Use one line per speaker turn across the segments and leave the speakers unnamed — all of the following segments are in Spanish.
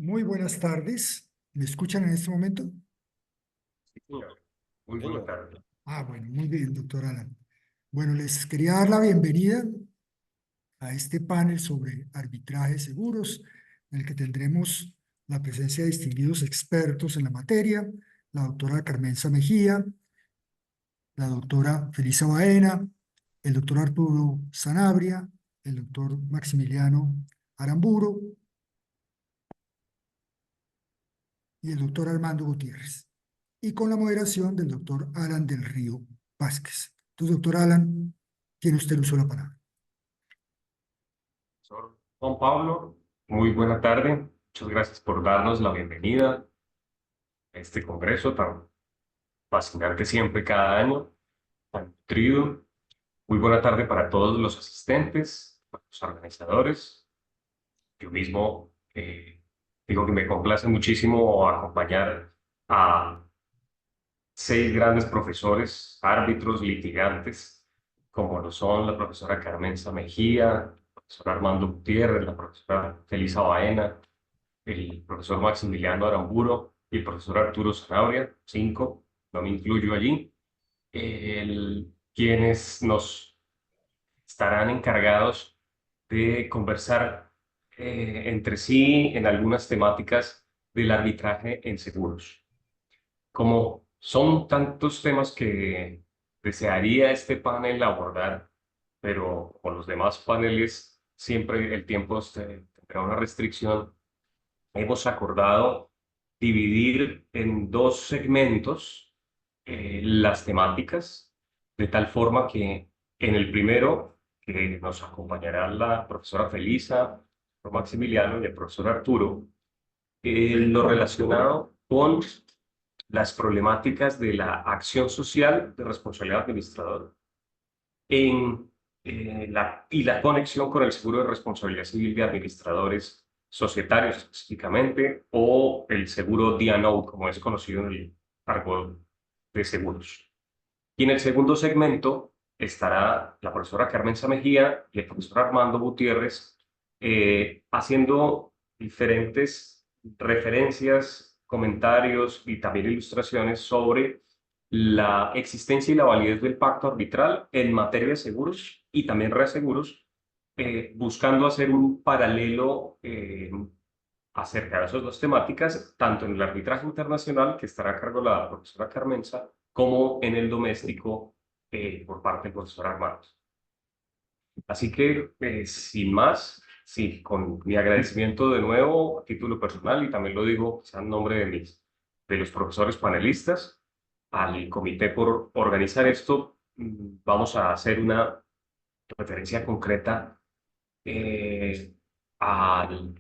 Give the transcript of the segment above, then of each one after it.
Muy buenas tardes. ¿Me escuchan en este momento?
Sí, señor. Muy buena tarde.
Bueno, muy bien, doctor Alan. Bueno, les quería dar la bienvenida a este panel sobre arbitraje de seguros, en el que tendremos la presencia de distinguidos expertos en la materia, la doctora Carmenza Mejía, la doctora Felisa Baena, el doctor Arturo Sanabria, el doctor Maximiliano Aramburo y el doctor Armando Gutiérrez, y con la moderación del doctor Alan del Río Vázquez. Entonces, doctor Alan, tiene usted el uso de la palabra.
Profesor Juan Pablo, muy buena tarde. Muchas gracias por darnos la bienvenida a este congreso tan fascinante siempre cada año, tan nutrido. Muy buena tarde para todos los asistentes, para los organizadores. Yo mismo digo que me complace muchísimo acompañar a 6 grandes profesores, árbitros, litigantes, como lo son la profesora Carmenza Mejía, el profesor Armando Gutiérrez, la profesora Felisa Baena, el profesor Maximiliano Aramburo y el profesor Arturo Sanabria, 5, no me incluyo allí, quienes nos estarán encargados de conversar entre sí en algunas temáticas del arbitraje en seguros. Como son tantos temas que desearía este panel abordar, pero con los demás paneles siempre el tiempo tendrá una restricción, hemos acordado dividir en 2 segmentos las temáticas, de tal forma que en el primero, que nos acompañará la profesora Felisa, el profesor Maximiliano y el profesor Arturo, lo relacionado con las problemáticas de la acción social de responsabilidad administradora y la conexión con el seguro de responsabilidad civil de administradores societarios específicamente, o el seguro D&O, como es conocido en el argot de seguros. Y en el segundo segmento estará la profesora Carmen Mejía y el profesor Armando Gutiérrez haciendo diferentes referencias, comentarios y también ilustraciones sobre la existencia y la validez del pacto arbitral en materia de seguros y también reaseguros, buscando hacer un paralelo acerca de esas 2 temáticas, tanto en el arbitraje internacional, que estará a cargo la profesora Carmenza, como en el doméstico por parte del profesor Armando. Así que, sin más, sí, con mi agradecimiento de nuevo a título personal, y también lo digo en nombre de los profesores panelistas, al comité por organizar esto. Vamos a hacer una referencia concreta al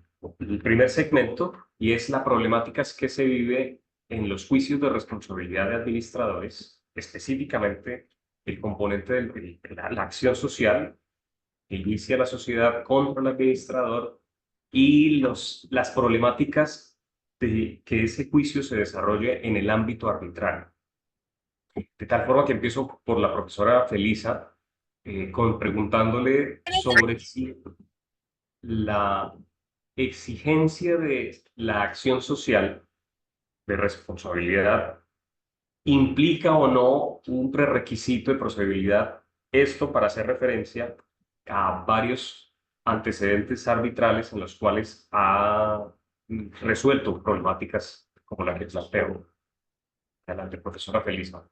primer segmento, y es la problemática que se vive en los juicios de responsabilidad de administradores, específicamente el componente de la acción social que inicia la sociedad contra el administrador, y las problemáticas de que ese juicio se desarrolle en el ámbito arbitral. De tal forma que empiezo por la profesora Felisa, preguntándole sobre si la exigencia de la acción social de responsabilidad implica o no un prerequisito de procedibilidad, esto para hacer referencia a varios antecedentes arbitrales en los cuales ha resuelto problemáticas como la que planteo. Adelante, profesora Felisa.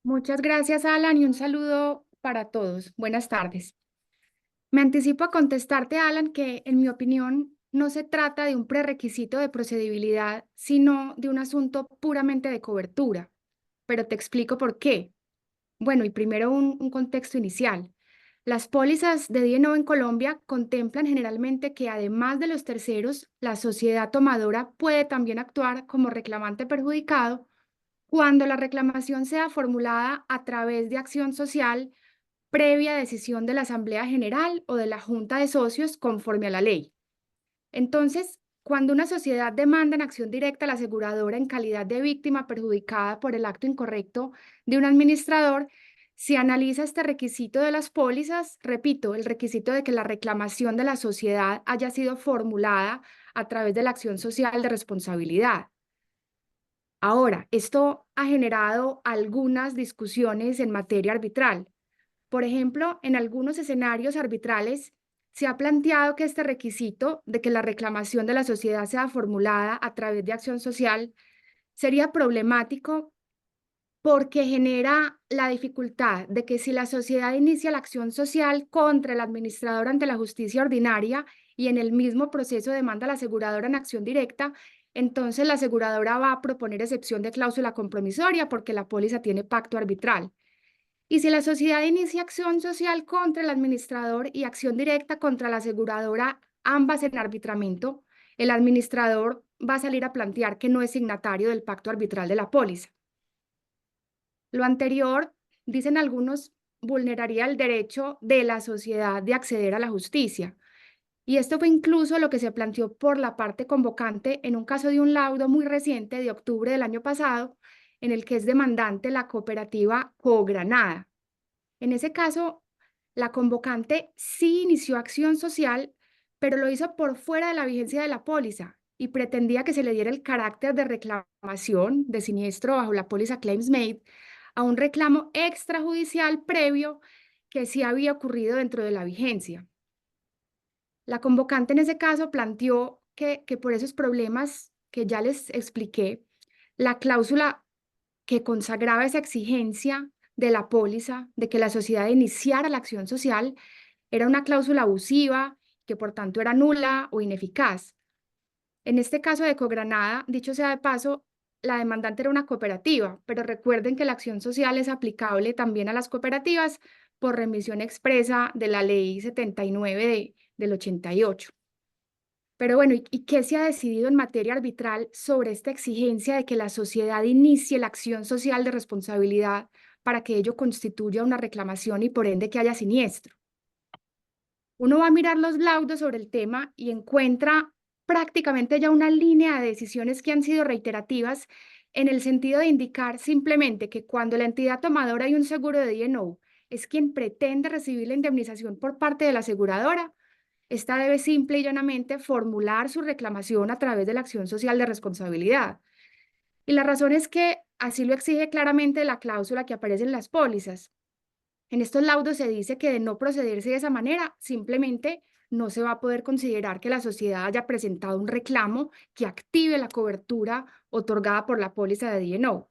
Muchas gracias, Alan, y un saludo para todos. Buenas tardes. Me anticipo a contestarte, Alan, que en mi opinión no se trata de un prerequisito de procedibilidad, sino de un asunto puramente de cobertura. Pero te explico por qué. Bueno, y primero un contexto inicial. Las pólizas de D&O en Colombia contemplan generalmente que además de los terceros, la sociedad tomadora puede también actuar como reclamante perjudicado cuando la reclamación sea formulada a través de acción social previa decisión de la Asamblea General o de la Junta de Socios conforme a la ley. Entonces, cuando una sociedad demanda en acción directa a la aseguradora en calidad de víctima perjudicada por el acto incorrecto de un administrador, se analiza este requisito de las pólizas, repito, el requisito de que la reclamación de la sociedad haya sido formulada a través de la acción social de responsabilidad. Ahora, esto ha generado algunas discusiones en materia arbitral. Por ejemplo, en algunos escenarios arbitrales se ha planteado que este requisito de que la reclamación de la sociedad sea formulada a través de acción social sería problemático porque genera la dificultad de que si la sociedad inicia la acción social contra el administrador ante la justicia ordinaria y en el mismo proceso demanda a la aseguradora en acción directa, entonces la aseguradora va a proponer excepción de cláusula compromisoria porque la póliza tiene pacto arbitral. Y si la sociedad inicia acción social contra el administrador y acción directa contra la aseguradora, ambas en arbitramiento, el administrador va a salir a plantear que no es signatario del pacto arbitral de la póliza. Lo anterior, dicen algunos, vulneraría el derecho de la sociedad de acceder a la justicia. Y esto fue incluso lo que se planteó por la parte convocante en un caso de un laudo muy reciente de octubre del año pasado, en el que es demandante la cooperativa Cogranada. En ese caso, la convocante sí inició acción social, pero lo hizo por fuera de la vigencia de la póliza y pretendía que se le diera el carácter de reclamación de siniestro bajo la póliza Claims Made a un reclamo extrajudicial previo que sí había ocurrido dentro de la vigencia. La convocante en ese caso planteó que por esos problemas que ya les expliqué, la cláusula que consagraba esa exigencia de la póliza de que la sociedad iniciara la acción social era una cláusula abusiva, que por tanto era nula o ineficaz. En este caso de Cogranada, dicho sea de paso, la demandante era una cooperativa, pero recuerden que la acción social es aplicable también a las cooperativas por remisión expresa de la Ley 79 del 88. Pero bueno, ¿y qué se ha decidido en materia arbitral sobre esta exigencia de que la sociedad inicie la acción social de responsabilidad para que ello constituya una reclamación y por ende que haya siniestro? Uno va a mirar los laudos sobre el tema y encuentra prácticamente ya una línea de decisiones que han sido reiterativas en el sentido de indicar simplemente que cuando la entidad tomadora de un seguro de D&O es quien pretende recibir la indemnización por parte de la aseguradora, esta debe simple y llanamente formular su reclamación a través de la acción social de responsabilidad. Y la razón es que así lo exige claramente la cláusula que aparece en las pólizas. En estos laudos se dice que de no procederse de esa manera, simplemente no se va a poder considerar que la sociedad haya presentado un reclamo que active la cobertura otorgada por la póliza de D&O.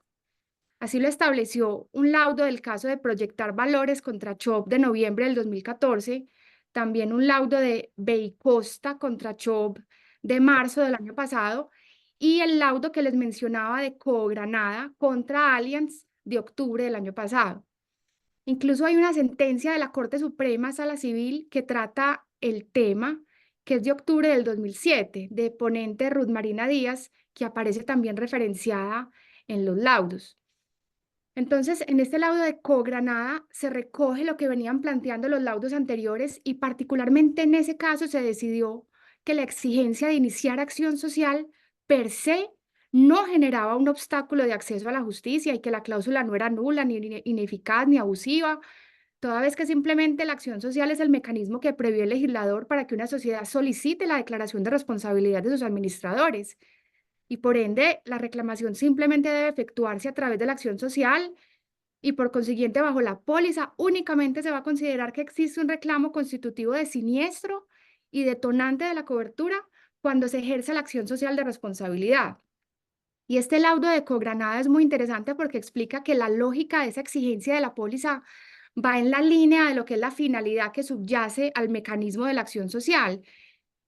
Así lo estableció un laudo del caso de Proyectar Valores contra Chop de noviembre del 2014, también un laudo de Beicosta contra Chop de marzo del año pasado y el laudo que les mencionaba de Cogranada contra Allianz de octubre del año pasado. Incluso hay una sentencia de la Corte Suprema Sala Civil que trata el tema, que es de octubre del 2007, de ponente Ruth Marina Díaz, que aparece también referenciada en los laudos. Entonces, en este laudo de Cogranada se recoge lo que venían planteando los laudos anteriores y particularmente en ese caso se decidió que la exigencia de iniciar acción social per se no generaba un obstáculo de acceso a la justicia y que la cláusula no era nula, ni ineficaz, ni abusiva, toda vez que simplemente la acción social es el mecanismo que previó el legislador para que una sociedad solicite la declaración de responsabilidad de sus administradores. Y por ende, la reclamación simplemente debe efectuarse a través de la acción social y por consiguiente bajo la póliza únicamente se va a considerar que existe un reclamo constitutivo de siniestro y detonante de la cobertura cuando se ejerce la acción social de responsabilidad. Y este laudo de Cogranada es muy interesante porque explica que la lógica de esa exigencia de la póliza va en la línea de lo que es la finalidad que subyace al mecanismo de la acción social.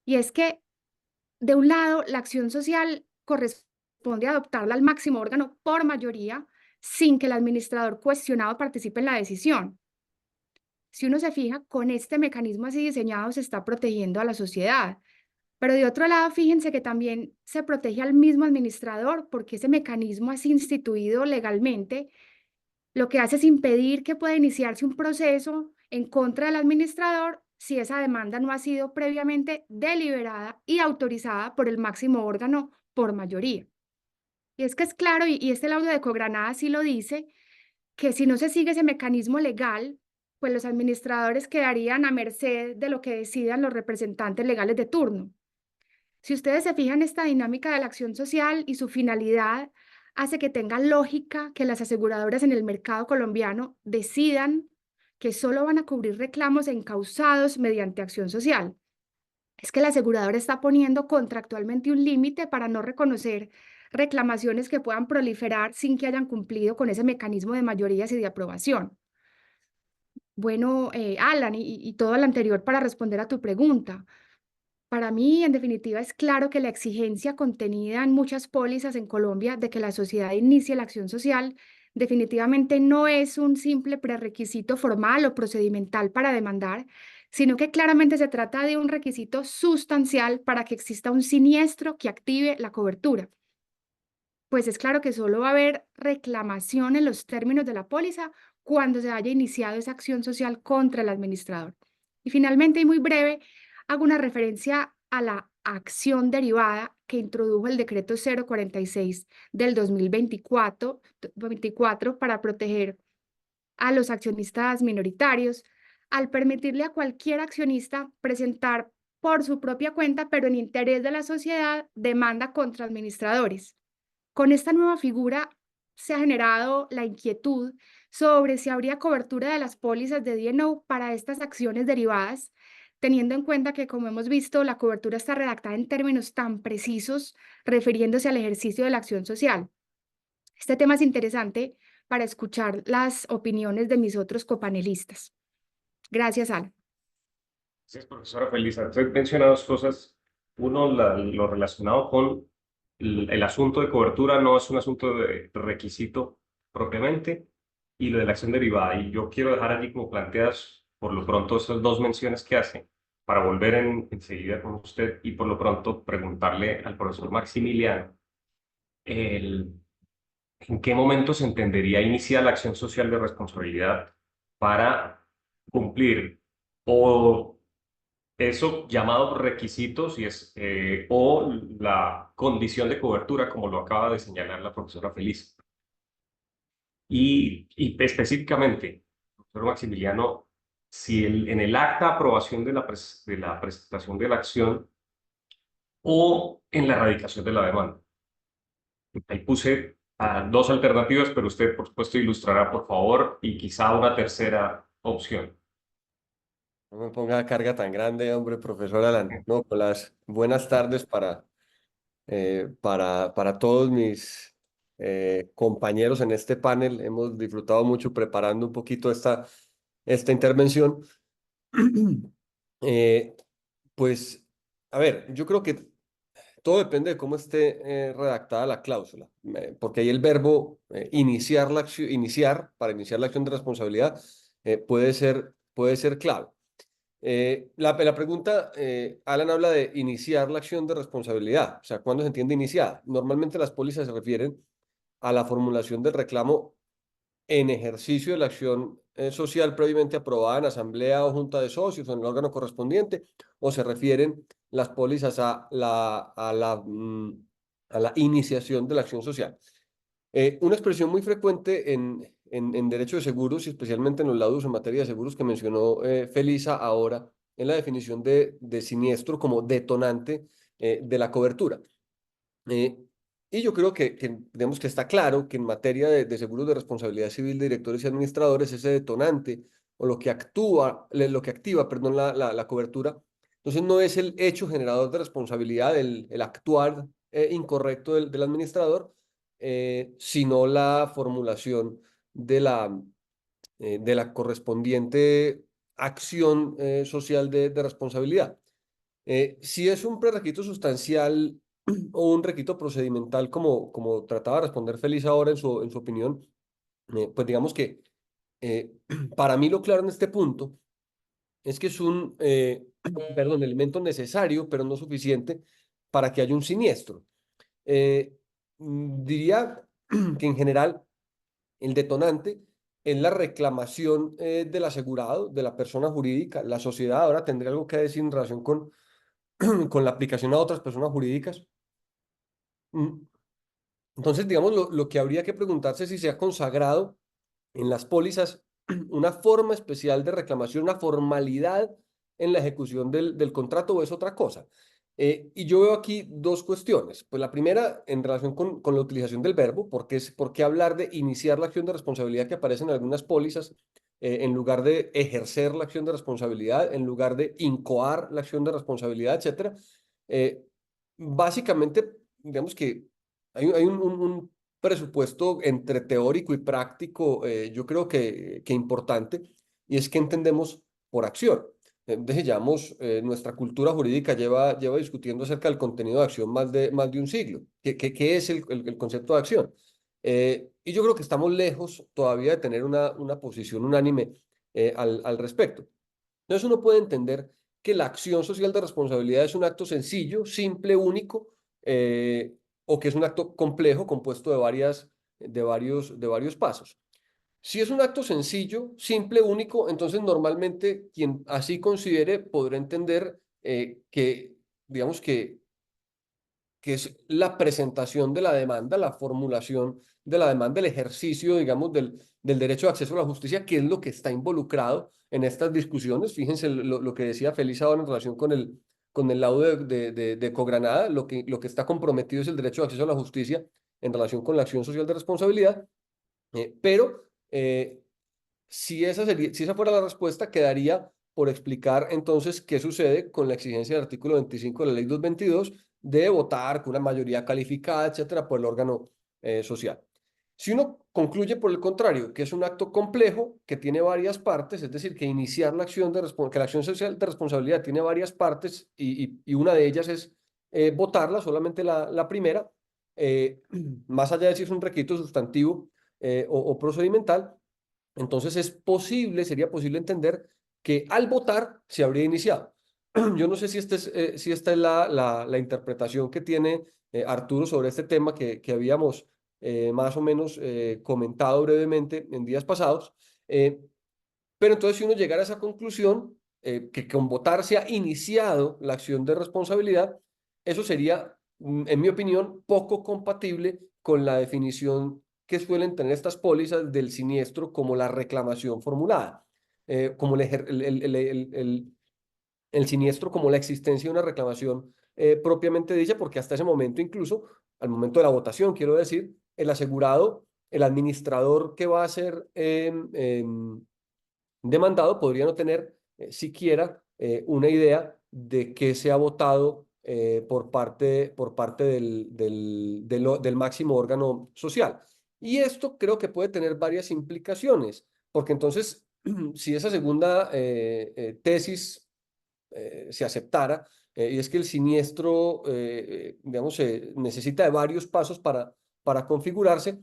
Y es que, de un lado, la acción social corresponde a adoptarla al máximo órgano por mayoría, sin que el administrador cuestionado participe en la decisión. Si uno se fija, con este mecanismo así diseñado se está protegiendo a la sociedad. Pero de otro lado, fíjense que también se protege al mismo administrador porque ese mecanismo así instituido legalmente lo que hace es impedir que pueda iniciarse un proceso en contra del administrador si esa demanda no ha sido previamente deliberada y autorizada por el máximo órgano por mayoría. Y es que es claro, y este laudo de Cogranada sí lo dice, que si no se sigue ese mecanismo legal, pues los administradores quedarían a merced de lo que decidan los representantes legales de turno. Si ustedes se fijan, esta dinámica de la acción social y su finalidad hace que tenga lógica que las aseguradoras en el mercado colombiano decidan que solo van a cubrir reclamos encausados mediante acción social. Es que la aseguradora está poniendo contractualmente un límite para no reconocer reclamaciones que puedan proliferar sin que hayan cumplido con ese mecanismo de mayorías y de aprobación. Bueno, Alan, y todo lo anterior para responder a tu pregunta. Para mí, en definitiva, es claro que la exigencia contenida en muchas pólizas en Colombia de que la sociedad inicie la acción social definitivamente no es un simple prerequisito formal o procedimental para demandar, sino que claramente se trata de un requisito sustancial para que exista un siniestro que active la cobertura. Pues es claro que solo va a haber reclamación en los términos de la póliza cuando se haya iniciado esa acción social contra el administrador. Y finalmente, y muy breve, hago una referencia a la acción derivada que introdujo el decreto 046 del 2024 para proteger a los accionistas minoritarios, al permitirle a cualquier accionista presentar por su propia cuenta, pero en interés de la sociedad, demanda contra administradores. Con esta nueva figura se ha generado la inquietud sobre si habría cobertura de las pólizas de D&O para estas acciones derivadas, teniendo en cuenta que, como hemos visto, la cobertura está redactada en términos tan precisos refiriéndose al ejercicio de la acción social. Este tema es interesante para escuchar las opiniones de mis otros copanelistas. Gracias, Ana.
Gracias, profesora Felisa. Usted menciona dos cosas. Uno, lo relacionado con el asunto de cobertura no es un asunto de requisito propiamente, y lo de la acción derivada. Y yo quiero dejar allí como planteadas, por lo pronto, esas dos menciones que hace, para volver enseguida con usted y por lo pronto preguntarle al profesor Maximiliano en qué momento se entendería iniciar la acción social de responsabilidad para cumplir o eso llamado requisitos o la condición de cobertura, como lo acaba de señalar la profesora Feliz. Y específicamente, profesor Maximiliano, si en el acta de aprobación de la presentación de la acción o en la erradicación de la demanda. Ahí puse dos alternativas, pero usted, por supuesto, ilustrará, por favor, y quizá una tercera opción.
No me ponga carga tan grande, hombre, profesor Alan. No, con las buenas tardes para todos mis compañeros en este panel. Hemos disfrutado mucho preparando un poquito esta intervención. Pues, a ver, yo creo que todo depende de cómo esté redactada la cláusula, porque ahí el verbo iniciar para iniciar la acción de responsabilidad puede ser clave. La pregunta, Alan habla de iniciar la acción de responsabilidad, o sea, ¿cuándo se entiende iniciada? Normalmente las pólizas se refieren a la formulación del reclamo en ejercicio de la acción social previamente aprobada en asamblea o junta de socios o en el órgano correspondiente, o se refieren las pólizas a la iniciación de la acción social. Una expresión muy frecuente en derecho de seguros y especialmente en los laudos en materia de seguros que mencionó Felisa ahora en la definición de siniestro como detonante de la cobertura. Y yo creo digamos que está claro que en materia de seguros de responsabilidad civil de directores y administradores, ese detonante o lo que activa, perdón, la cobertura, entonces no es el hecho generador de responsabilidad, el actuar incorrecto del administrador, sino la formulación de la correspondiente acción social de responsabilidad. Si es un prerequisito sustancial o un requisito procedimental, como trataba de responder Feliz ahora en su opinión, pues digamos que para mí lo claro en este punto es que es un elemento necesario, pero no suficiente para que haya un siniestro. Diría que en general el detonante es la reclamación del asegurado, de la persona jurídica. La sociedad ahora tendría algo que decir en relación con la aplicación a otras personas jurídicas. Entonces, digamos, lo que habría que preguntarse es si se ha consagrado en las pólizas una forma especial de reclamación, una formalidad en la ejecución del contrato, o es otra cosa. Y yo veo aquí dos cuestiones. Pues la primera, en relación con la utilización del verbo, ¿por qué hablar de iniciar la acción de responsabilidad que aparece en algunas pólizas, en lugar de ejercer la acción de responsabilidad, en lugar de incoar la acción de responsabilidad, etcétera? Básicamente, digamos que hay un presupuesto entre teórico y práctico, yo creo que importante, y es que entendemos por acción. Llevamos, nuestra cultura jurídica lleva discutiendo acerca del contenido de acción más de un siglo. ¿Qué es el concepto de acción? Y yo creo que estamos lejos todavía de tener una posición unánime al respecto. Entonces uno puede entender que la acción social de responsabilidad es un acto sencillo, simple, único, o que es un acto complejo compuesto de varios pasos. Si es un acto sencillo, simple, único, entonces normalmente quien así considere podrá entender digamos que es la presentación de la demanda, la formulación de la demanda, el ejercicio, digamos, del derecho de acceso a la justicia, que es lo que está involucrado en estas discusiones. Fíjense lo que decía Feliz ahora en relación con el laudo de Cogranada, lo que está comprometido es el derecho de acceso a la justicia en relación con la acción social de responsabilidad, pero si esa fuera la respuesta, quedaría por explicar entonces qué sucede con la exigencia del artículo 25 de la ley 222 de votar con una mayoría calificada, etcétera, por el órgano social. Si uno concluye por el contrario, que es un acto complejo, que tiene varias partes, es decir, que iniciar la acción que la acción social de responsabilidad tiene varias partes y una de ellas es votarla, solamente la primera, más allá de si es un requisito sustantivo o procedimental, entonces sería posible entender que al votar se habría iniciado. Yo no sé si esta es la interpretación que tiene Arturo sobre este tema que habíamos más o menos comentado brevemente en días pasados, pero entonces si uno llegara a esa conclusión, que con votar se ha iniciado la acción de responsabilidad, eso sería, en mi opinión, poco compatible con la definición que suelen tener estas pólizas del siniestro como la reclamación formulada, como el siniestro como la existencia de una reclamación propiamente dicha, porque hasta ese momento incluso, al momento de la votación, quiero decir, el asegurado, el administrador que va a ser demandado podría no tener siquiera una idea de qué se ha votado por parte del máximo órgano social. Y esto creo que puede tener varias implicaciones, porque entonces, si esa segunda tesis se aceptara, y es que el siniestro, digamos, necesita de varios pasos para configurarse,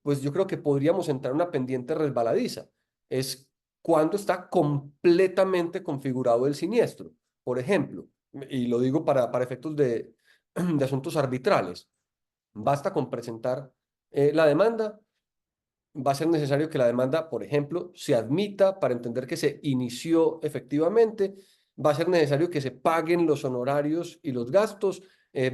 pues yo creo que podríamos entrar en una pendiente resbaladiza. Es cuando está completamente configurado el siniestro. Por ejemplo, y lo digo para efectos de asuntos arbitrales, basta con presentar la demanda. Va a ser necesario que la demanda, por ejemplo, se admita para entender que se inició efectivamente. Va a ser necesario que se paguen los honorarios y los gastos.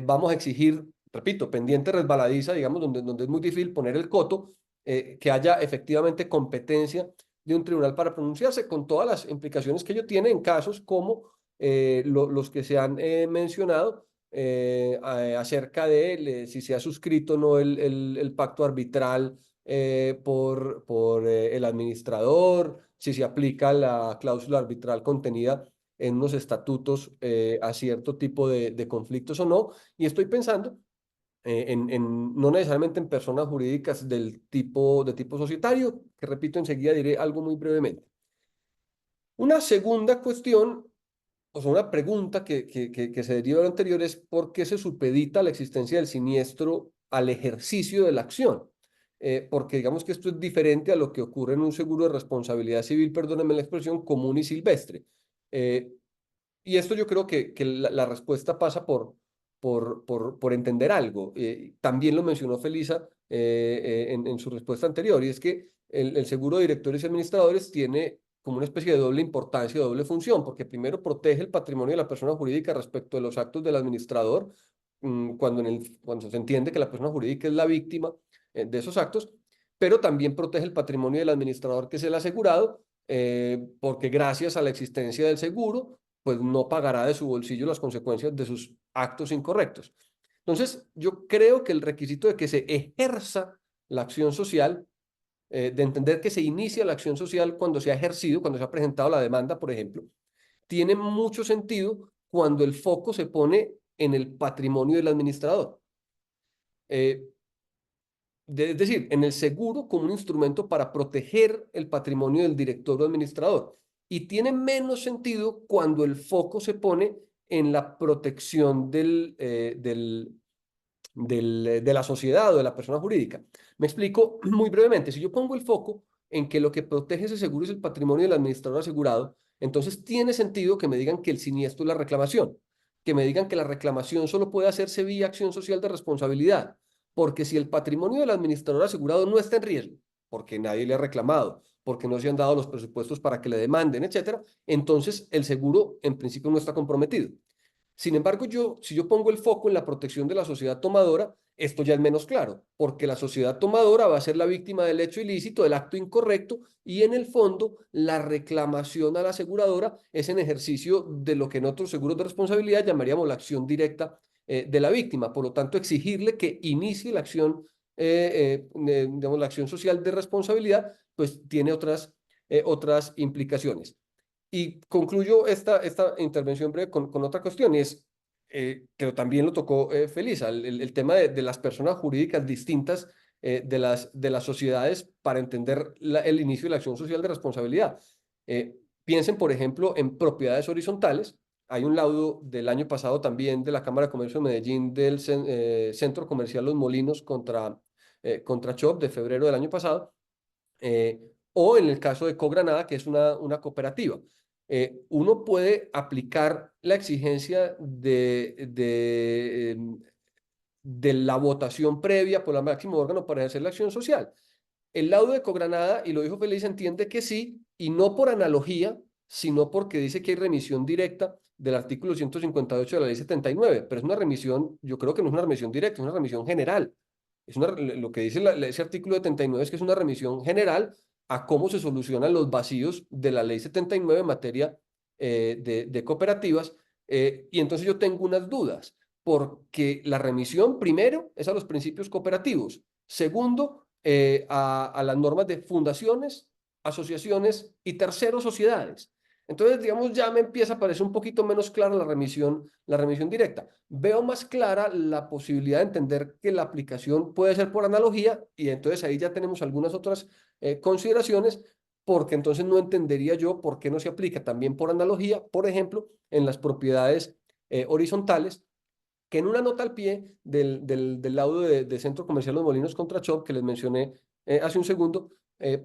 Vamos a exigir, repito, pendiente resbaladiza, digamos, donde es muy difícil poner el coto, que haya efectivamente competencia de un tribunal para pronunciarse, con todas las implicaciones que ello tiene en casos como los que se han mencionado, acerca de si se ha suscrito o no el pacto arbitral por el administrador, si se aplica la cláusula arbitral contenida en unos estatutos a cierto tipo de conflictos o no. Y estoy pensando no necesariamente en personas jurídicas de tipo societario, que repito, enseguida diré algo muy brevemente. Una segunda cuestión, o sea, una pregunta que se deriva de lo anterior es ¿por qué se supedita la existencia del siniestro al ejercicio de la acción? Porque digamos que esto es diferente a lo que ocurre en un seguro de responsabilidad civil, perdónenme la expresión, común y silvestre. Y esto yo creo que la respuesta pasa por entender algo. También lo mencionó Felisa en su respuesta anterior, y es que el seguro de directores y administradores tiene como una especie de doble importancia, doble función, porque primero protege el patrimonio de la persona jurídica respecto de los actos del administrador, cuando se entiende que la persona jurídica es la víctima de esos actos, pero también protege el patrimonio del administrador, que es el asegurado, porque gracias a la existencia del seguro, pues no pagará de su bolsillo las consecuencias de sus actos incorrectos. Entonces, yo creo que el requisito de que se ejerza la acción social, de entender que se inicia la acción social cuando se ha ejercido, cuando se ha presentado la demanda, por ejemplo, tiene mucho sentido cuando el foco se pone en el patrimonio del administrador. Es decir, en el seguro como un instrumento para proteger el patrimonio del director o administrador. Y tiene menos sentido cuando el foco se pone en la protección de la sociedad o de la persona jurídica. Me explico muy brevemente. Si yo pongo el foco en que lo que protege ese seguro es el patrimonio del administrador asegurado, entonces tiene sentido que me digan que el siniestro es la reclamación, que me digan que la reclamación solo puede hacerse vía acción social de responsabilidad, porque si el patrimonio del administrador asegurado no está en riesgo, porque nadie le ha reclamado, porque no se han dado los presupuestos para que le demanden, etcétera, entonces el seguro en principio no está comprometido. Sin embargo, si yo pongo el foco en la protección de la sociedad tomadora, esto ya es menos claro, porque la sociedad tomadora va a ser la víctima del hecho ilícito, del acto incorrecto, y en el fondo la reclamación a la aseguradora es en ejercicio de lo que en otros seguros de responsabilidad llamaríamos la acción directa de la víctima. Por lo tanto, exigirle que inicie la acción, digamos, la acción social de responsabilidad, pues tiene otras implicaciones. Y concluyo esta intervención breve con otra cuestión, y es, que también lo tocó Felisa, el tema de las personas jurídicas distintas de las sociedades para entender el inicio de la acción social de responsabilidad. Piensen, por ejemplo, en propiedades horizontales. Hay un laudo del año pasado también de la Cámara de Comercio de Medellín del Centro Comercial Los Molinos contra Chop de febrero del año pasado, o en el caso de Cogranada, que es una cooperativa. Uno puede aplicar la exigencia de la votación previa por el máximo órgano para ejercer la acción social. El laudo de Cogranada, y lo dijo Feliz, entiende que sí, y no por analogía, sino porque dice que hay remisión directa del artículo 158 de la ley 79, pero es una remisión, yo creo que no es una remisión directa, es una remisión general. Lo que dice ese artículo 79 es que es una remisión general a cómo se solucionan los vacíos de la ley 79 en materia de cooperativas. Y entonces yo tengo unas dudas, porque la remisión, primero, es a los principios cooperativos. Segundo, a las normas de fundaciones, asociaciones y terceros, sociedades. Entonces, digamos, ya me empieza a parecer un poquito menos clara la remisión directa. Veo más clara la posibilidad de entender que la aplicación puede ser por analogía, y entonces ahí ya tenemos algunas otras consideraciones, porque entonces no entendería yo por qué no se aplica también por analogía, por ejemplo, en las propiedades horizontales, que en una nota al pie del laudo de Centro Comercial Los Molinos contra Chop, que les mencioné hace un segundo,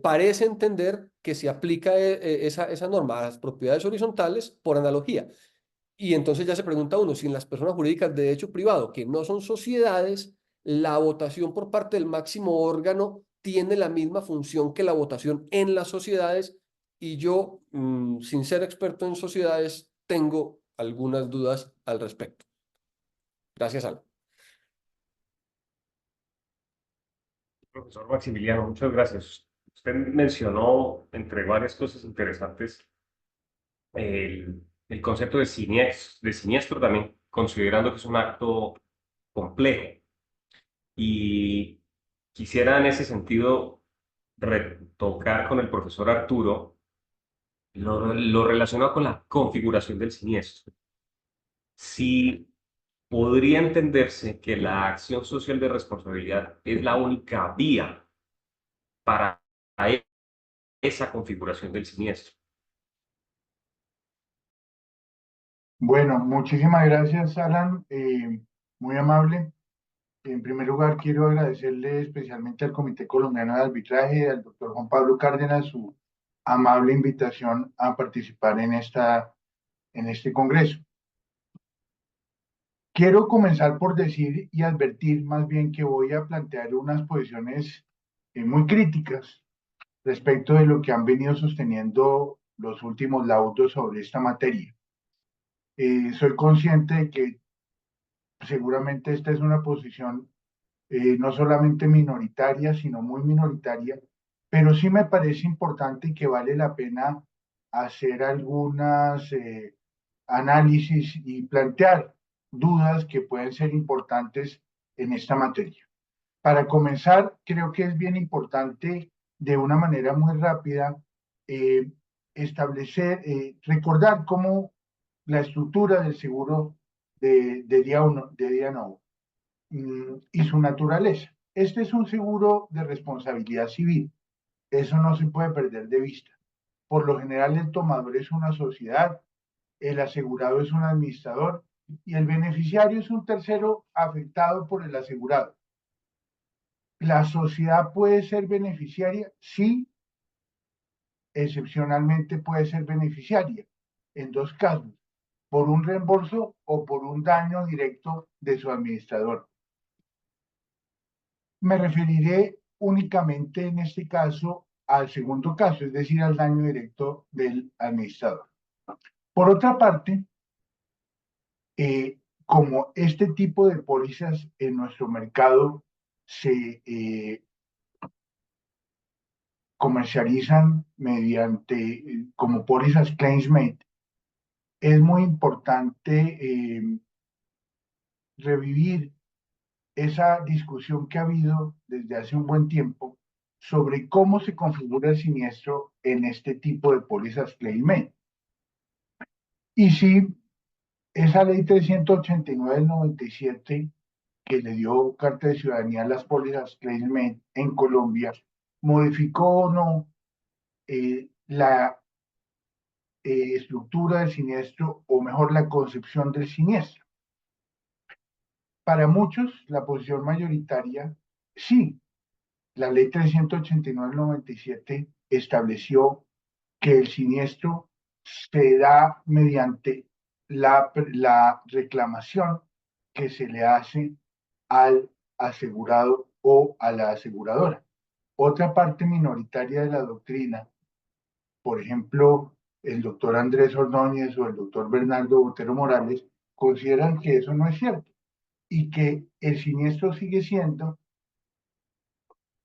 parece entender que se aplica esa norma a las propiedades horizontales por analogía. Y entonces ya se pregunta uno, si en las personas jurídicas de derecho privado, que no son sociedades, la votación por parte del máximo órgano tiene la misma función que la votación en las sociedades, y yo, sin ser experto en sociedades, tengo algunas dudas al respecto. Gracias, Alan.
Profesor Maximiliano, muchas gracias. Usted mencionó, entre varias cosas interesantes, el concepto de siniestro también, considerando que es un acto complejo. Y quisiera en ese sentido retocar con el profesor Arturo lo relacionado con la configuración del siniestro. Si podría entenderse que la acción social de responsabilidad es la única vía para esa configuración del siniestro.
Bueno, muchísimas gracias, Alan. Muy amable. En primer lugar, quiero agradecerle especialmente al Comité Colombiano de Arbitraje, al doctor Juan Pablo Cárdenas, su amable invitación a participar en este congreso. Quiero comenzar por decir y advertir más bien que voy a plantear unas posiciones muy críticas respecto de lo que han venido sosteniendo los últimos laudos sobre esta materia. Soy consciente de que seguramente esta es una posición no solamente minoritaria, sino muy minoritaria, pero sí me parece importante y que vale la pena hacer análisis y plantear dudas que pueden ser importantes en esta materia. Para comenzar, creo que es bien importante de una manera muy rápida recordar cómo la estructura del seguro de D&O y su naturaleza. Este es un seguro de responsabilidad civil. Eso no se puede perder de vista. Por lo general, el tomador es una sociedad, el asegurado es un administrador y el beneficiario es un tercero afectado por el asegurado. ¿La sociedad puede ser beneficiaria? Sí, excepcionalmente puede ser beneficiaria, en dos casos, por un reembolso o por un daño directo de su administrador. Me referiré únicamente en este caso al segundo caso, es decir, al daño directo del administrador. Por otra parte, como este tipo de pólizas en nuestro mercado se comercializan como pólizas claims made, es muy importante revivir esa discusión que ha habido desde hace un buen tiempo sobre cómo se configura el siniestro en este tipo de pólizas claim made. Y si esa ley 389 del 97 que le dio carta de ciudadanía a las pólizas claim made en Colombia, modificó o no la estructura del siniestro, o mejor, la concepción del siniestro. Para muchos, la posición mayoritaria, sí, la ley 389 del 97 estableció que el siniestro se da mediante la reclamación que se le hace al asegurado o a la aseguradora. Otra parte minoritaria de la doctrina, por ejemplo, el doctor Andrés Ordóñez o el doctor Bernardo Botero Morales, consideran que eso no es cierto y que el siniestro sigue siendo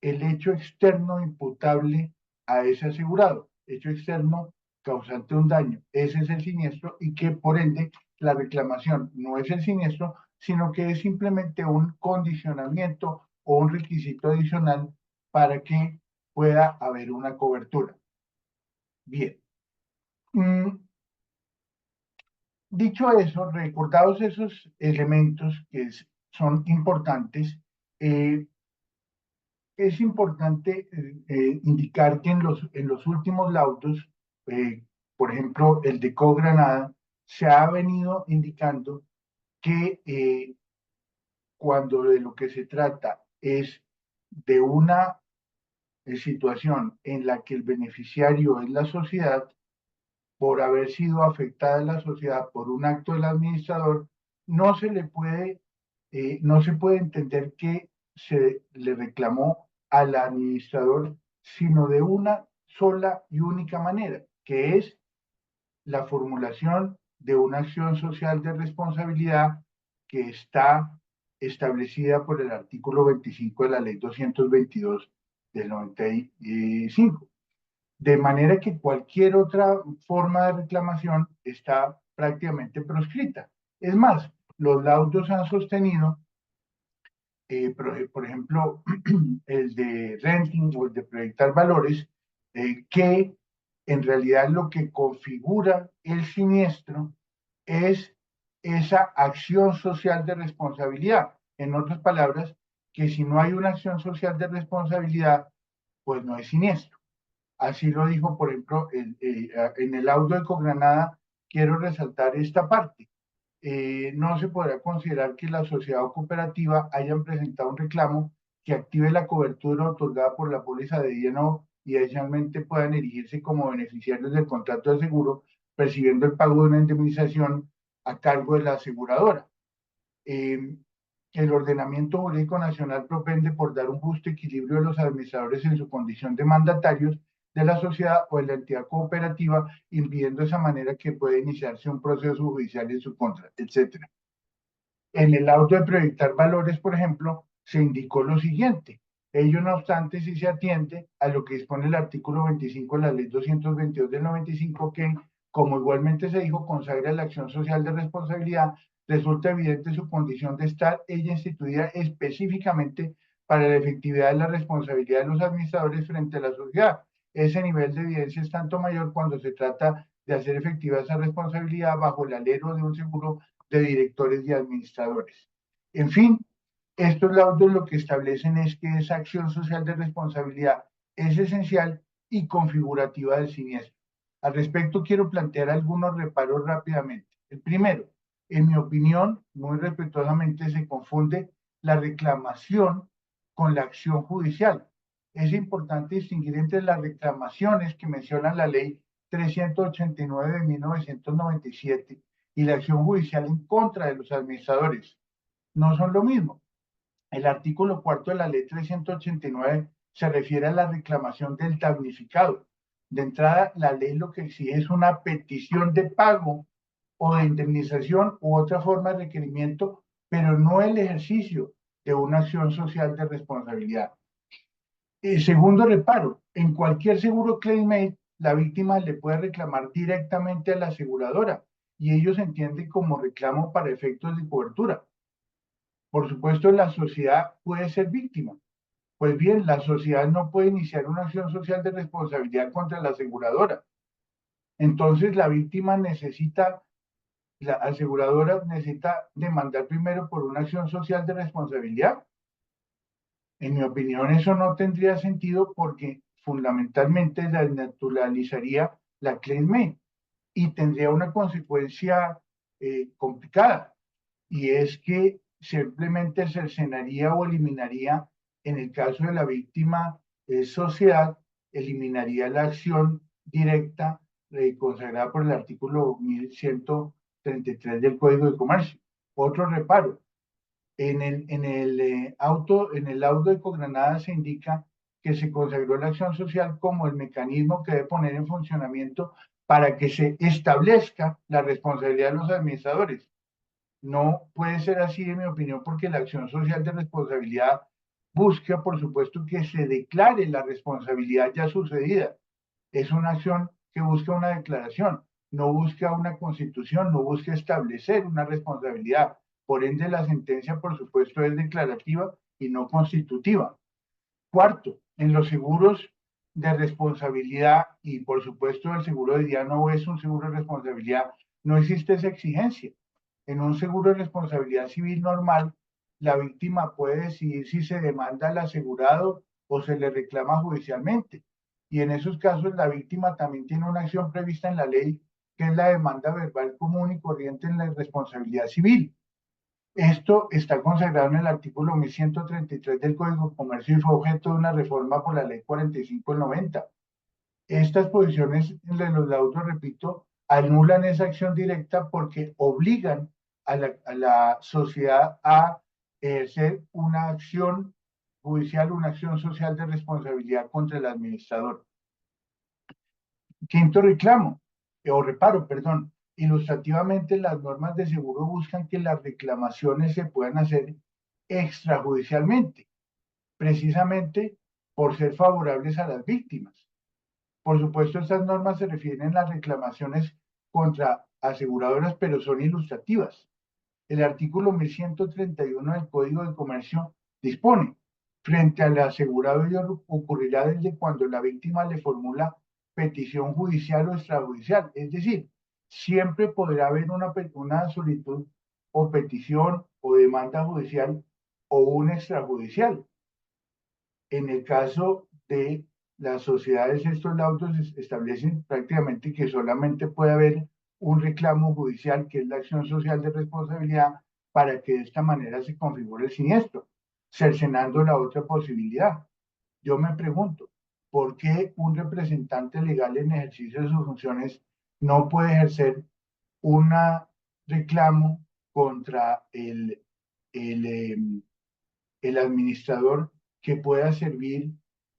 el hecho externo imputable a ese asegurado, hecho externo causante de un daño. Ese es el siniestro y que por ende la reclamación no es el siniestro, sino que es simplemente un condicionamiento o un requisito adicional para que pueda haber una cobertura. Bien. Dicho eso, recordados esos elementos que son importantes, es importante indicar que en los últimos laudos, por ejemplo, el de Co-Granada, se ha venido indicando que cuando de lo que se trata es de una situación en la que el beneficiario es la sociedad, por haber sido afectada la sociedad por un acto del administrador, no se puede entender que se le reclamó al administrador, sino de una sola y única manera, que es la formulación de una acción social de responsabilidad que está establecida por el artículo 25 de la ley 222 del 95. De manera que cualquier otra forma de reclamación está prácticamente proscrita. Es más, los laudos han sostenido, por ejemplo, el de renting o el de proyectar valores, que en realidad lo que configura el siniestro es esa acción social de responsabilidad. En otras palabras, que si no hay una acción social de responsabilidad, pues no es siniestro. Así lo dijo, por ejemplo, en el audio de Cogranada, quiero resaltar esta parte. No se podrá considerar que la sociedad o cooperativa hayan presentado un reclamo que active la cobertura otorgada por la póliza de D&O y adicionalmente puedan erigirse como beneficiarios del contrato de seguro, percibiendo el pago de una indemnización a cargo de la aseguradora. El ordenamiento jurídico nacional propende por dar un justo equilibrio a los administradores en su condición de mandatarios de la sociedad o de la entidad cooperativa, impidiendo de esa manera que pueda iniciarse un proceso judicial en su contra, etc. En el auto de proyectar valores, por ejemplo, se indicó lo siguiente. Ello, no obstante, si se atiende a lo que dispone el artículo 25 de la ley 222 del 95, que como igualmente se dijo, consagra la acción social de responsabilidad, resulta evidente su condición de estar ella instituida específicamente para la efectividad de la responsabilidad de los administradores frente a la sociedad. Ese nivel de evidencia es tanto mayor cuando se trata de hacer efectiva esa responsabilidad bajo el alero de un seguro de directores y administradores. En fin, estos laudos lo que establecen es que esa acción social de responsabilidad es esencial y configurativa del siniestro. Al respecto, quiero plantear algunos reparos rápidamente. El primero, en mi opinión, muy respetuosamente, se confunde la reclamación con la acción judicial. Es importante distinguir entre las reclamaciones que menciona la ley 389 de 1997 y la acción judicial en contra de los administradores. No son lo mismo. El artículo 4 de la ley 389 se refiere a la reclamación del damnificado. De entrada, la ley lo que exige es una petición de pago o de indemnización u otra forma de requerimiento, pero no el ejercicio de una acción social de responsabilidad. Segundo reparo, en cualquier seguro claimant, la víctima le puede reclamar directamente a la aseguradora y ello se entiende como reclamo para efectos de cobertura. Por supuesto, la sociedad puede ser víctima. Pues bien, la sociedad no puede iniciar una acción social de responsabilidad contra la aseguradora. Entonces, la aseguradora necesita demandar primero por una acción social de responsabilidad. En mi opinión, eso no tendría sentido porque fundamentalmente desnaturalizaría la claimant y tendría una consecuencia complicada, y es que simplemente cercenaría o eliminaría, en el caso de la víctima sociedad, eliminaría la acción directa consagrada por el artículo 1133 del Código de Comercio. Otro reparo, en el laudo de Cogranada se indica que se consagró la acción social como el mecanismo que debe poner en funcionamiento para que se establezca la responsabilidad de los administradores. No puede ser así, en mi opinión, porque la acción social de responsabilidad busca, por supuesto, que se declare la responsabilidad ya sucedida. Es una acción que busca una declaración, no busca una constitución, no busca establecer una responsabilidad. Por ende, la sentencia, por supuesto, es declarativa y no constitutiva. Cuarto, en los seguros de responsabilidad, y por supuesto el seguro de día no es un seguro de responsabilidad, no existe esa exigencia. En un seguro de responsabilidad civil normal, la víctima puede decidir si se demanda al asegurado o se le reclama judicialmente. Y en esos casos la víctima también tiene una acción prevista en la ley, que es la demanda verbal común y corriente en la responsabilidad civil. Esto está consagrado en el artículo 1133 del Código de Comercio y fue objeto de una reforma por la ley 45 del 90. Estas posiciones de los laudos, repito, anulan esa acción directa porque obligan a la sociedad a ejercer una acción judicial, una acción social de responsabilidad contra el administrador. Quinto reclamo, o reparo, perdón. Ilustrativamente, las normas de seguro buscan que las reclamaciones se puedan hacer extrajudicialmente, precisamente por ser favorables a las víctimas. Por supuesto, estas normas se refieren a las reclamaciones contra aseguradoras, pero son ilustrativas. El artículo 1131 del Código de Comercio dispone, frente al asegurado ello ocurrirá desde cuando la víctima le formula petición judicial o extrajudicial, es decir, siempre podrá haber una solicitud o petición o demanda judicial o una extrajudicial. En el caso de las sociedades, estos laudos establecen prácticamente que solamente puede haber un reclamo judicial, que es la acción social de responsabilidad, para que de esta manera se configure el siniestro, cercenando la otra posibilidad. Yo me pregunto, ¿por qué un representante legal en ejercicio de sus funciones no puede ejercer un reclamo contra el administrador que pueda servir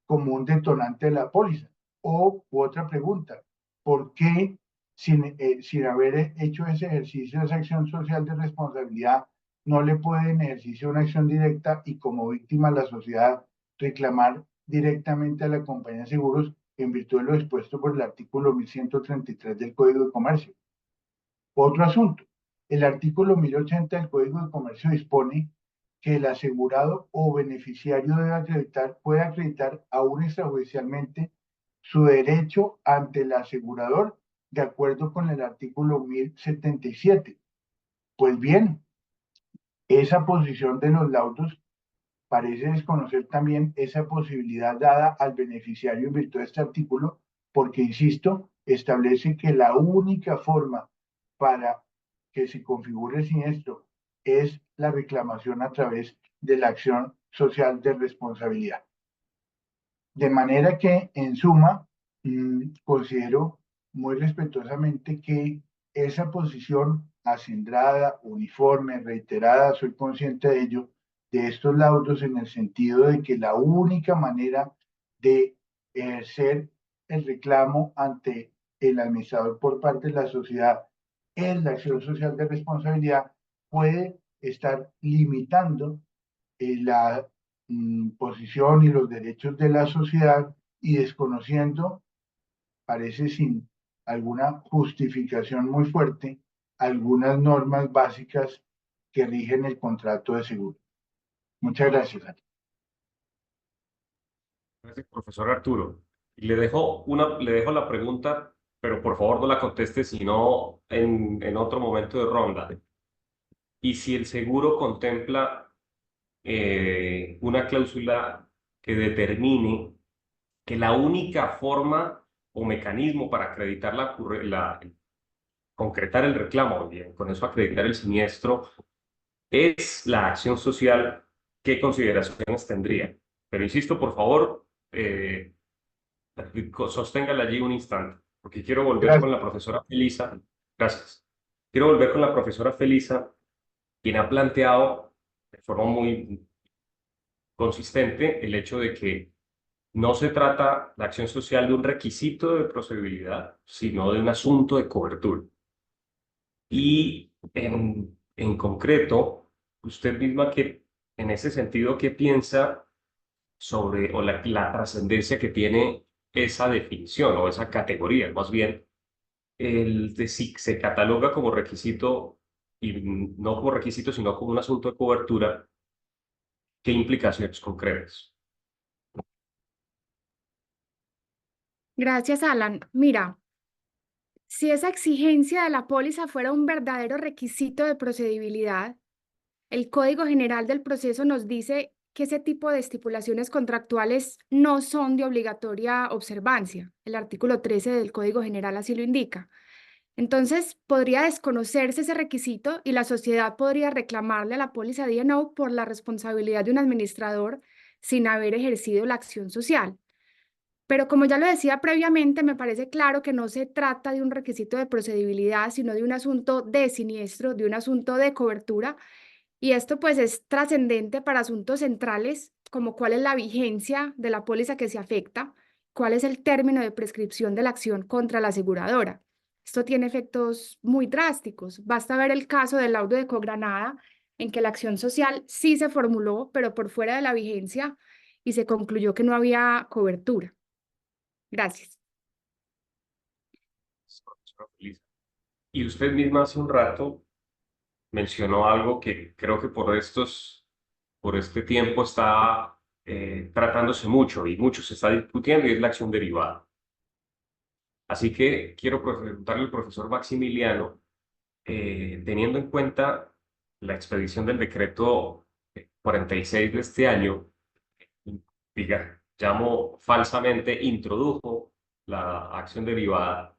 como un detonante de la póliza? O otra pregunta, ¿por qué sin haber hecho ese ejercicio, esa acción social de responsabilidad, no le puede en ejercicio una acción directa y como víctima la sociedad reclamar directamente a la compañía de seguros en virtud de lo dispuesto por el artículo 1133 del Código de Comercio. Otro asunto, el artículo 1080 del Código de Comercio dispone que el asegurado o beneficiario puede acreditar aún extrajudicialmente su derecho ante el asegurador de acuerdo con el artículo 1077. Pues bien, esa posición de los laudos parece desconocer también esa posibilidad dada al beneficiario en virtud de este artículo, porque, insisto, establece que la única forma para que se configure el siniestro es la reclamación a través de la acción social de responsabilidad. De manera que, en suma, considero muy respetuosamente que esa posición acendrada, uniforme, reiterada, soy consciente de ello, de estos laudos en el sentido de que la única manera de ejercer el reclamo ante el administrador por parte de la sociedad es la acción social de responsabilidad, puede estar limitando la posición y los derechos de la sociedad y desconociendo, parece sin alguna justificación muy fuerte, algunas normas básicas que rigen el contrato de seguro. Muchas gracias.
Gracias, profesor Arturo. Y le dejo la pregunta, pero por favor no la conteste, sino en otro momento de ronda. Y si el seguro contempla una cláusula que determine que la única forma o mecanismo para acreditar concretar el reclamo, bien, con eso acreditar el siniestro, es la acción social, ¿qué consideraciones tendría? Pero insisto, por favor, sosténgala allí un instante, porque quiero volver con
Gracias.
la profesora Felisa. Gracias. Quiero volver con la profesora Felisa, quien ha planteado de forma muy consistente el hecho de que no se trata la acción social de un requisito de procedibilidad, sino de un asunto de cobertura. Y en concreto, usted misma que en ese sentido, ¿qué piensa sobre o la trascendencia que tiene esa definición o esa categoría? Más bien, el de si se cataloga como requisito y no como requisito, sino como un asunto de cobertura, ¿qué implicaciones concretas?
Gracias, Alan. Mira, si esa exigencia de la póliza fuera un verdadero requisito de procedibilidad, el Código General del Proceso nos dice que ese tipo de estipulaciones contractuales no son de obligatoria observancia. El artículo 13 del Código General así lo indica. Entonces, podría desconocerse ese requisito y la sociedad podría reclamarle a la póliza D&O por la responsabilidad de un administrador sin haber ejercido la acción social. Pero como ya lo decía previamente, me parece claro que no se trata de un requisito de procedibilidad, sino de un asunto de siniestro, de un asunto de cobertura. Y esto pues es trascendente para asuntos centrales como cuál es la vigencia de la póliza que se afecta, cuál es el término de prescripción de la acción contra la aseguradora. Esto tiene efectos muy drásticos. Basta ver el caso del laudo de Cogranada, en que la acción social sí se formuló, pero por fuera de la vigencia y se concluyó que no había cobertura. Gracias.
Profesora Felisa. Y usted misma hace un rato mencionó algo que creo que por este tiempo está tratándose mucho y mucho se está discutiendo y es la acción derivada. Así que quiero preguntarle al profesor Maximiliano, teniendo en cuenta la expedición del decreto 46 de este año, llamo falsamente, introdujo la acción derivada.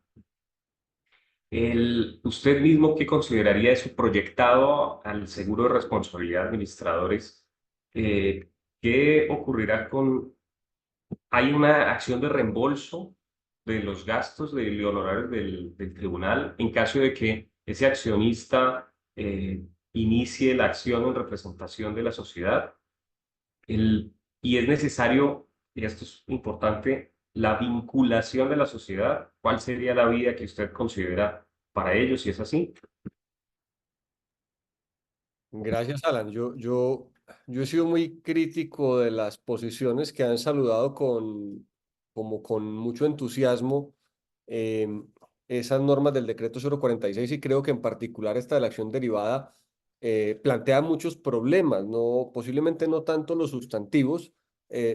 ¿Usted mismo qué consideraría eso proyectado al seguro de responsabilidad de administradores? Eh, ¿Qué ocurrirá con... ¿Hay una acción de reembolso de los gastos de honorarios del tribunal en caso de que ese accionista inicie la acción en representación de la sociedad? Y es necesario, y esto es importante, la vinculación de la sociedad. ¿Cuál sería la vía que usted considera para ellos, si es así?
Gracias, Alan. Yo he sido muy crítico de las posiciones que han saludado con como con mucho entusiasmo esas normas del decreto 046 y creo que en particular esta de la acción derivada plantea muchos problemas, no, posiblemente no tanto los sustantivos,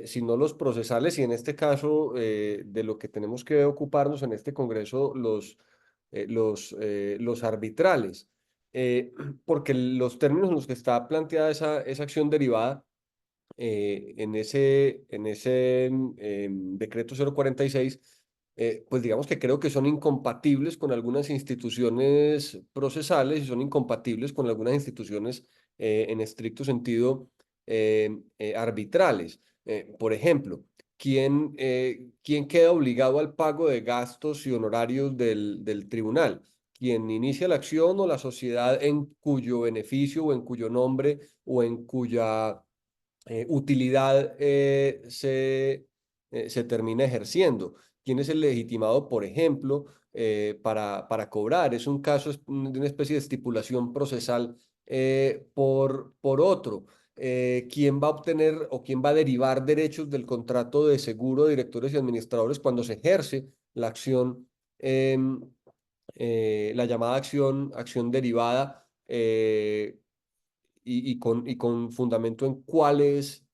sino los procesales y en este caso de lo que tenemos que ocuparnos en este Congreso, los arbitrales. Porque los términos en los que está planteada esa acción derivada en ese decreto 046, pues digamos que creo que son incompatibles con algunas instituciones procesales y son incompatibles con algunas instituciones en estricto sentido arbitrales. Por ejemplo, ¿quién queda obligado al pago de gastos y honorarios del tribunal? ¿Quien inicia la acción o la sociedad en cuyo beneficio o en cuyo nombre o en cuya utilidad se termina ejerciendo? ¿Quién es el legitimado, por ejemplo, para cobrar? Es un caso de una especie de estipulación procesal por otro. ¿Quién va a obtener o quién va a derivar derechos del contrato de seguro de directores y administradores cuando se ejerce la acción, la llamada acción derivada? Y con fundamento en cuáles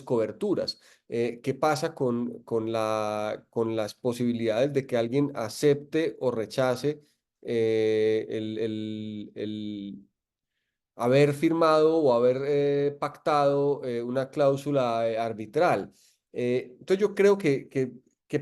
coberturas. ¿Qué pasa con las posibilidades de que alguien acepte o rechace el haber firmado o haber pactado una cláusula arbitral? Entonces yo creo que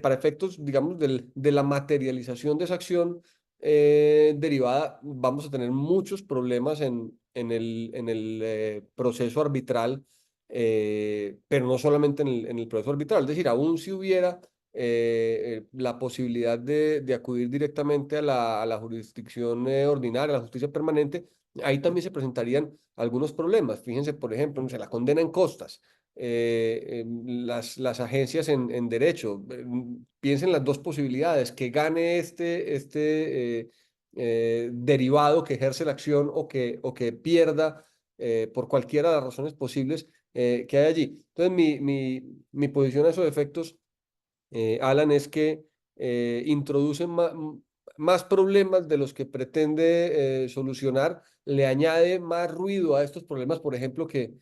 para efectos, digamos, de la materialización de esa acción derivada, vamos a tener muchos problemas en el proceso arbitral, pero no solamente en el proceso arbitral. Es decir, aún si hubiera la posibilidad de acudir directamente a la jurisdicción ordinaria, a la justicia permanente, ahí también se presentarían algunos problemas. Fíjense, por ejemplo, no sé, la condena en costas, las agencias en derecho. Piensen las dos posibilidades: que gane este derivado que ejerce la acción o que pierda por cualquiera de las razones posibles que hay allí. Entonces, mi posición a esos efectos, Alan, es que introducen más problemas de los que pretende solucionar, le añade más ruido a estos problemas, por ejemplo, que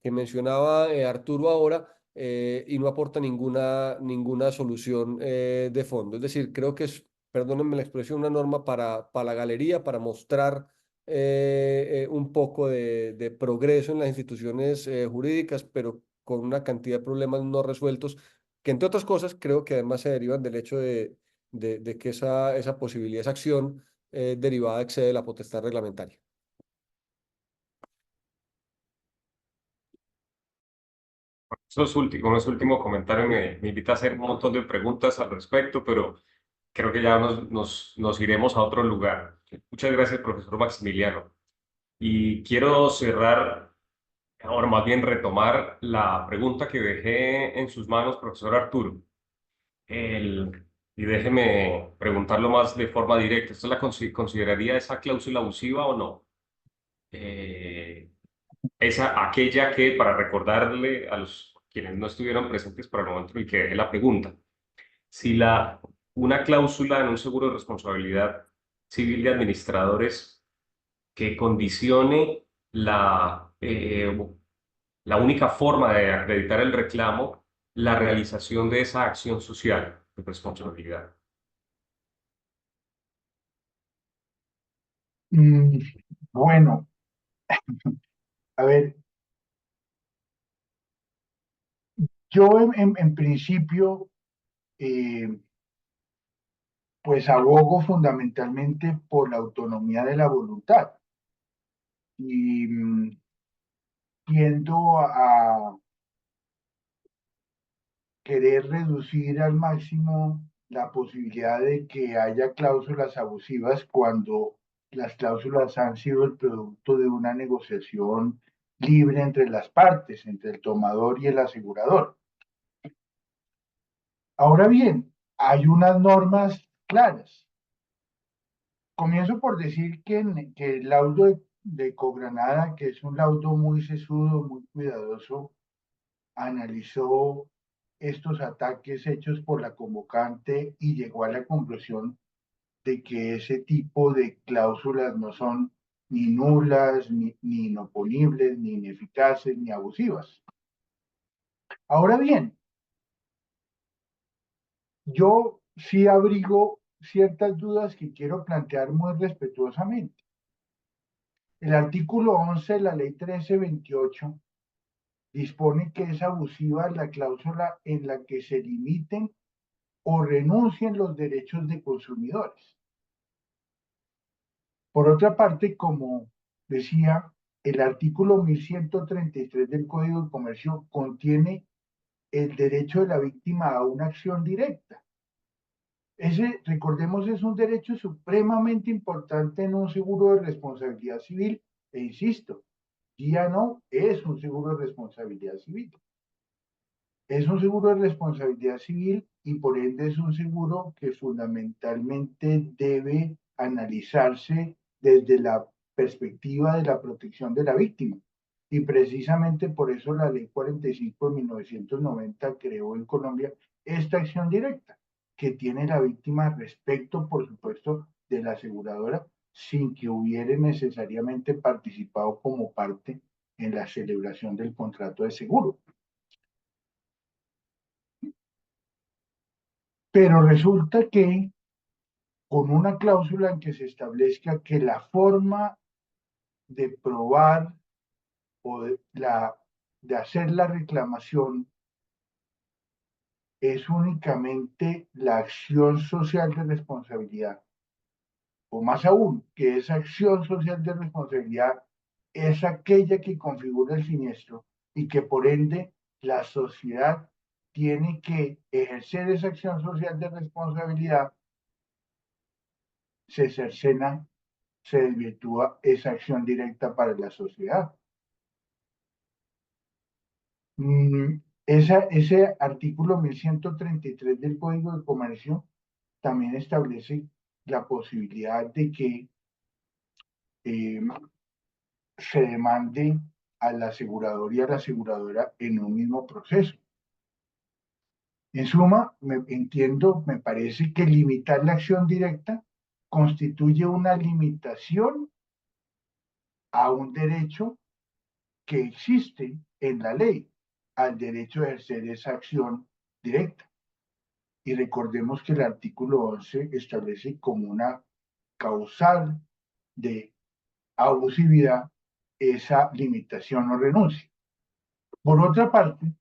mencionaba Arturo ahora, y no aporta ninguna solución de fondo. Es decir, creo que es, perdónenme la expresión, una norma para la galería, para mostrar un poco de progreso en las instituciones jurídicas, pero con una cantidad de problemas no resueltos que, entre otras cosas, creo que además se derivan del hecho de que esa posibilidad, esa acción derivada excede la potestad reglamentaria.
Ese último comentario me invita a hacer un montón de preguntas al respecto, pero creo que ya nos iremos a otro lugar. Muchas gracias, profesor Maximiliano. Y quiero cerrar, ahora más bien retomar la pregunta que dejé en sus manos, profesor Arturo. Y déjeme preguntarlo más de forma directa. ¿Usted consideraría esa cláusula abusiva o no? Aquella que, para recordarle a los quienes no estuvieron presentes para el momento en el que dejé la pregunta, si una cláusula en un seguro de responsabilidad civil de administradores que condicione la única forma de acreditar el reclamo, la realización de esa acción social de responsabilidad.
Bueno, a ver, yo en principio, eh, pues abogo fundamentalmente por la autonomía de la voluntad y tiendo a querer reducir al máximo la posibilidad de que haya cláusulas abusivas cuando las cláusulas han sido el producto de una negociación libre entre las partes, entre el tomador y el asegurador. Ahora bien, hay unas normas claras. Comienzo por decir que el laudo de Cogranada, que es un laudo muy sesudo, muy cuidadoso, analizó estos ataques hechos por la convocante y llegó a la conclusión de que ese tipo de cláusulas no son ni nulas, ni inoponibles, ni ineficaces, ni abusivas. Ahora bien, yo sí abrigo ciertas dudas que quiero plantear muy respetuosamente. El artículo 11 de la ley 1328 dispone que es abusiva la cláusula en la que se limiten o renuncien los derechos de consumidores. Por otra parte, como decía, el artículo 1133 del Código de Comercio contiene el derecho de la víctima a una acción directa. Ese, recordemos, es un derecho supremamente importante en un seguro de responsabilidad civil, e insisto, ya no es un seguro de responsabilidad civil. Es un seguro de responsabilidad civil y por ende es un seguro que fundamentalmente debe analizarse desde la perspectiva de la protección de la víctima. Y precisamente por eso la ley 45 de 1990 creó en Colombia esta acción directa que tiene la víctima respecto, por supuesto, de la aseguradora sin que hubiere necesariamente participado como parte en la celebración del contrato de seguro. Pero resulta que con una cláusula en que se establezca que la forma de probar o de hacer la reclamación es únicamente la acción social de responsabilidad, o más aún, que esa acción social de responsabilidad es aquella que configura el siniestro y que por ende la sociedad tiene que ejercer esa acción social de responsabilidad, se cercena, se desvirtúa esa acción directa para la sociedad. Ese artículo 1133 del Código de Comercio también establece la posibilidad de que se demande al asegurador y a la aseguradora en un mismo proceso. En suma, me parece que limitar la acción directa constituye una limitación a un derecho que existe en la ley, al derecho de ejercer esa acción directa. Y recordemos que el artículo 11 establece como una causal de abusividad esa limitación o renuncia. Por otra parte,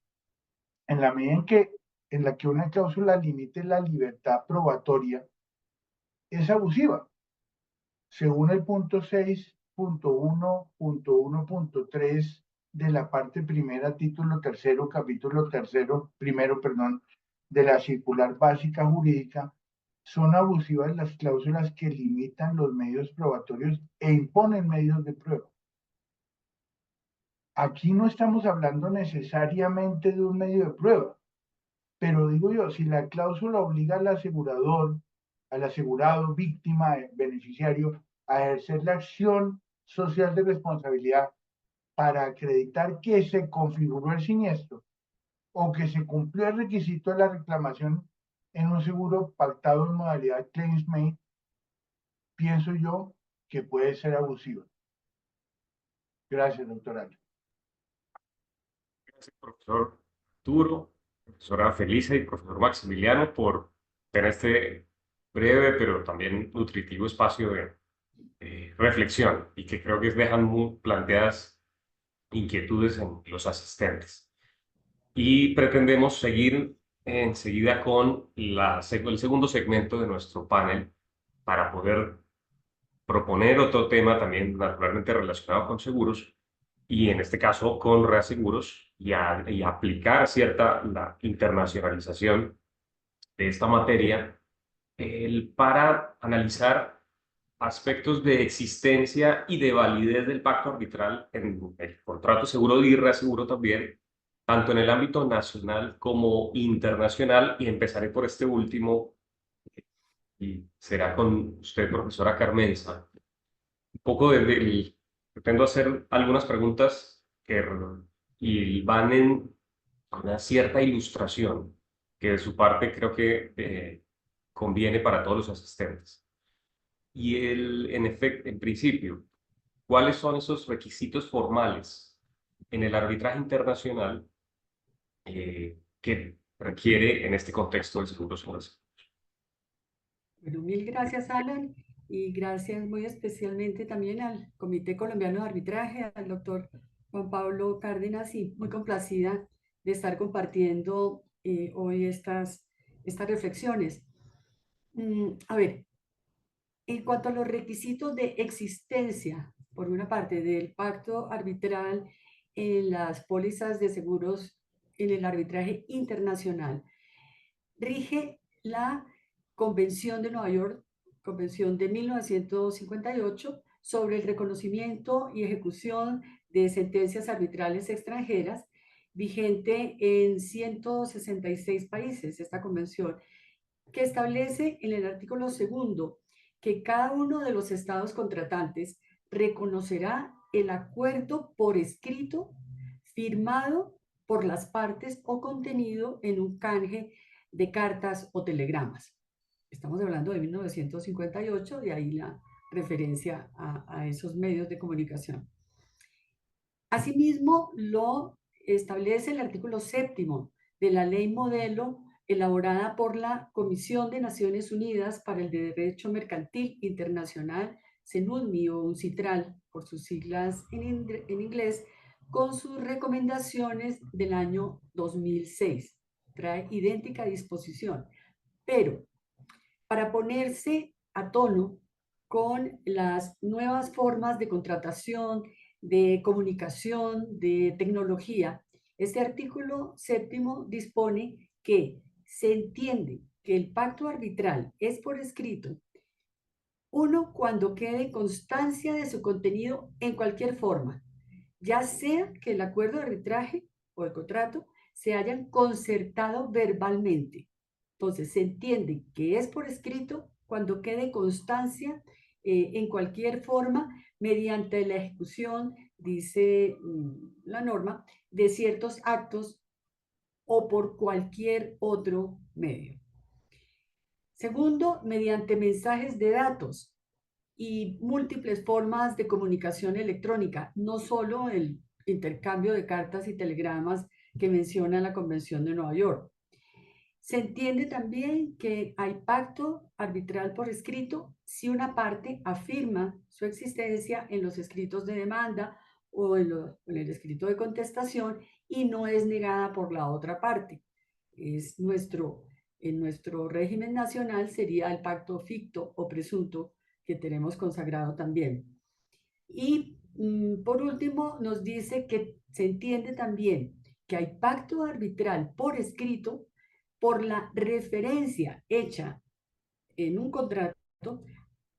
en la medida en la que una cláusula limite la libertad probatoria, es abusiva. Según el punto 6.1.1.3 de la parte primera, título tercero, capítulo primero, de la circular básica jurídica, son abusivas las cláusulas que limitan los medios probatorios e imponen medios de prueba. Aquí no estamos hablando necesariamente de un medio de prueba, pero digo yo, si la cláusula obliga al asegurador, al asegurado, víctima, beneficiario, a ejercer la acción social de responsabilidad para acreditar que se configuró el siniestro o que se cumplió el requisito de la reclamación en un seguro pactado en modalidad claims made, pienso yo que puede ser abusivo. Gracias, doctora.
Gracias, profesor Arturo, profesora Felisa y profesor Maximiliano por tener este breve pero también nutritivo espacio de reflexión y que creo que dejan muy planteadas inquietudes en los asistentes. Y pretendemos seguir enseguida con el segundo segmento de nuestro panel para poder proponer otro tema también naturalmente relacionado con seguros y en este caso con reaseguros y aplicar la internacionalización de esta materia para analizar aspectos de existencia y de validez del pacto arbitral en el contrato seguro y reaseguro también, tanto en el ámbito nacional como internacional, y empezaré por este último, y será con usted, profesora Carmenza. Un poco pretendo hacer algunas preguntas y van una cierta ilustración que de su parte creo que conviene para todos los asistentes. Y en efecto, en principio, ¿cuáles son esos requisitos formales en el arbitraje internacional que requiere en este contexto el seguro social?
Bueno, mil gracias, Alan, y gracias muy especialmente también al Comité Colombiano de Arbitraje, al doctor Juan Pablo Cárdenas, y muy complacida de estar compartiendo hoy estas reflexiones. A ver, en cuanto a los requisitos de existencia, por una parte, del pacto arbitral en las pólizas de seguros en el arbitraje internacional, rige la Convención de Nueva York, Convención de 1958, sobre el reconocimiento y ejecución de sentencias arbitrales extranjeras, vigente en 166 países, esta convención, que establece en el artículo 2 que cada uno de los estados contratantes reconocerá el acuerdo por escrito firmado por las partes o contenido en un canje de cartas o telegramas. Estamos hablando de 1958, de ahí la referencia a esos medios de comunicación. Asimismo, lo establece el artículo 7 de la ley modelo elaborada por la Comisión de Naciones Unidas para el Derecho Mercantil Internacional, CENUDMI o UNCITRAL, por sus siglas en inglés, con sus recomendaciones del año 2006. Trae idéntica disposición, pero para ponerse a tono con las nuevas formas de contratación, de comunicación, de tecnología, este artículo 7 dispone que se entiende que el pacto arbitral es por escrito, uno, cuando quede constancia de su contenido en cualquier forma, ya sea que el acuerdo de arbitraje o el contrato se hayan concertado verbalmente. Entonces, se entiende que es por escrito cuando quede constancia en cualquier forma mediante la ejecución, dice la norma, de ciertos actos o por cualquier otro medio. Segundo, mediante mensajes de datos y múltiples formas de comunicación electrónica, no solo el intercambio de cartas y telegramas que menciona la Convención de Nueva York. Se entiende también que hay pacto arbitral por escrito si una parte afirma su existencia en los escritos de demanda o en el escrito de contestación y no es negada por la otra parte. En nuestro régimen nacional sería el pacto ficto o presunto que tenemos consagrado también. Y por último, nos dice que se entiende también que hay pacto arbitral por escrito por la referencia hecha en un contrato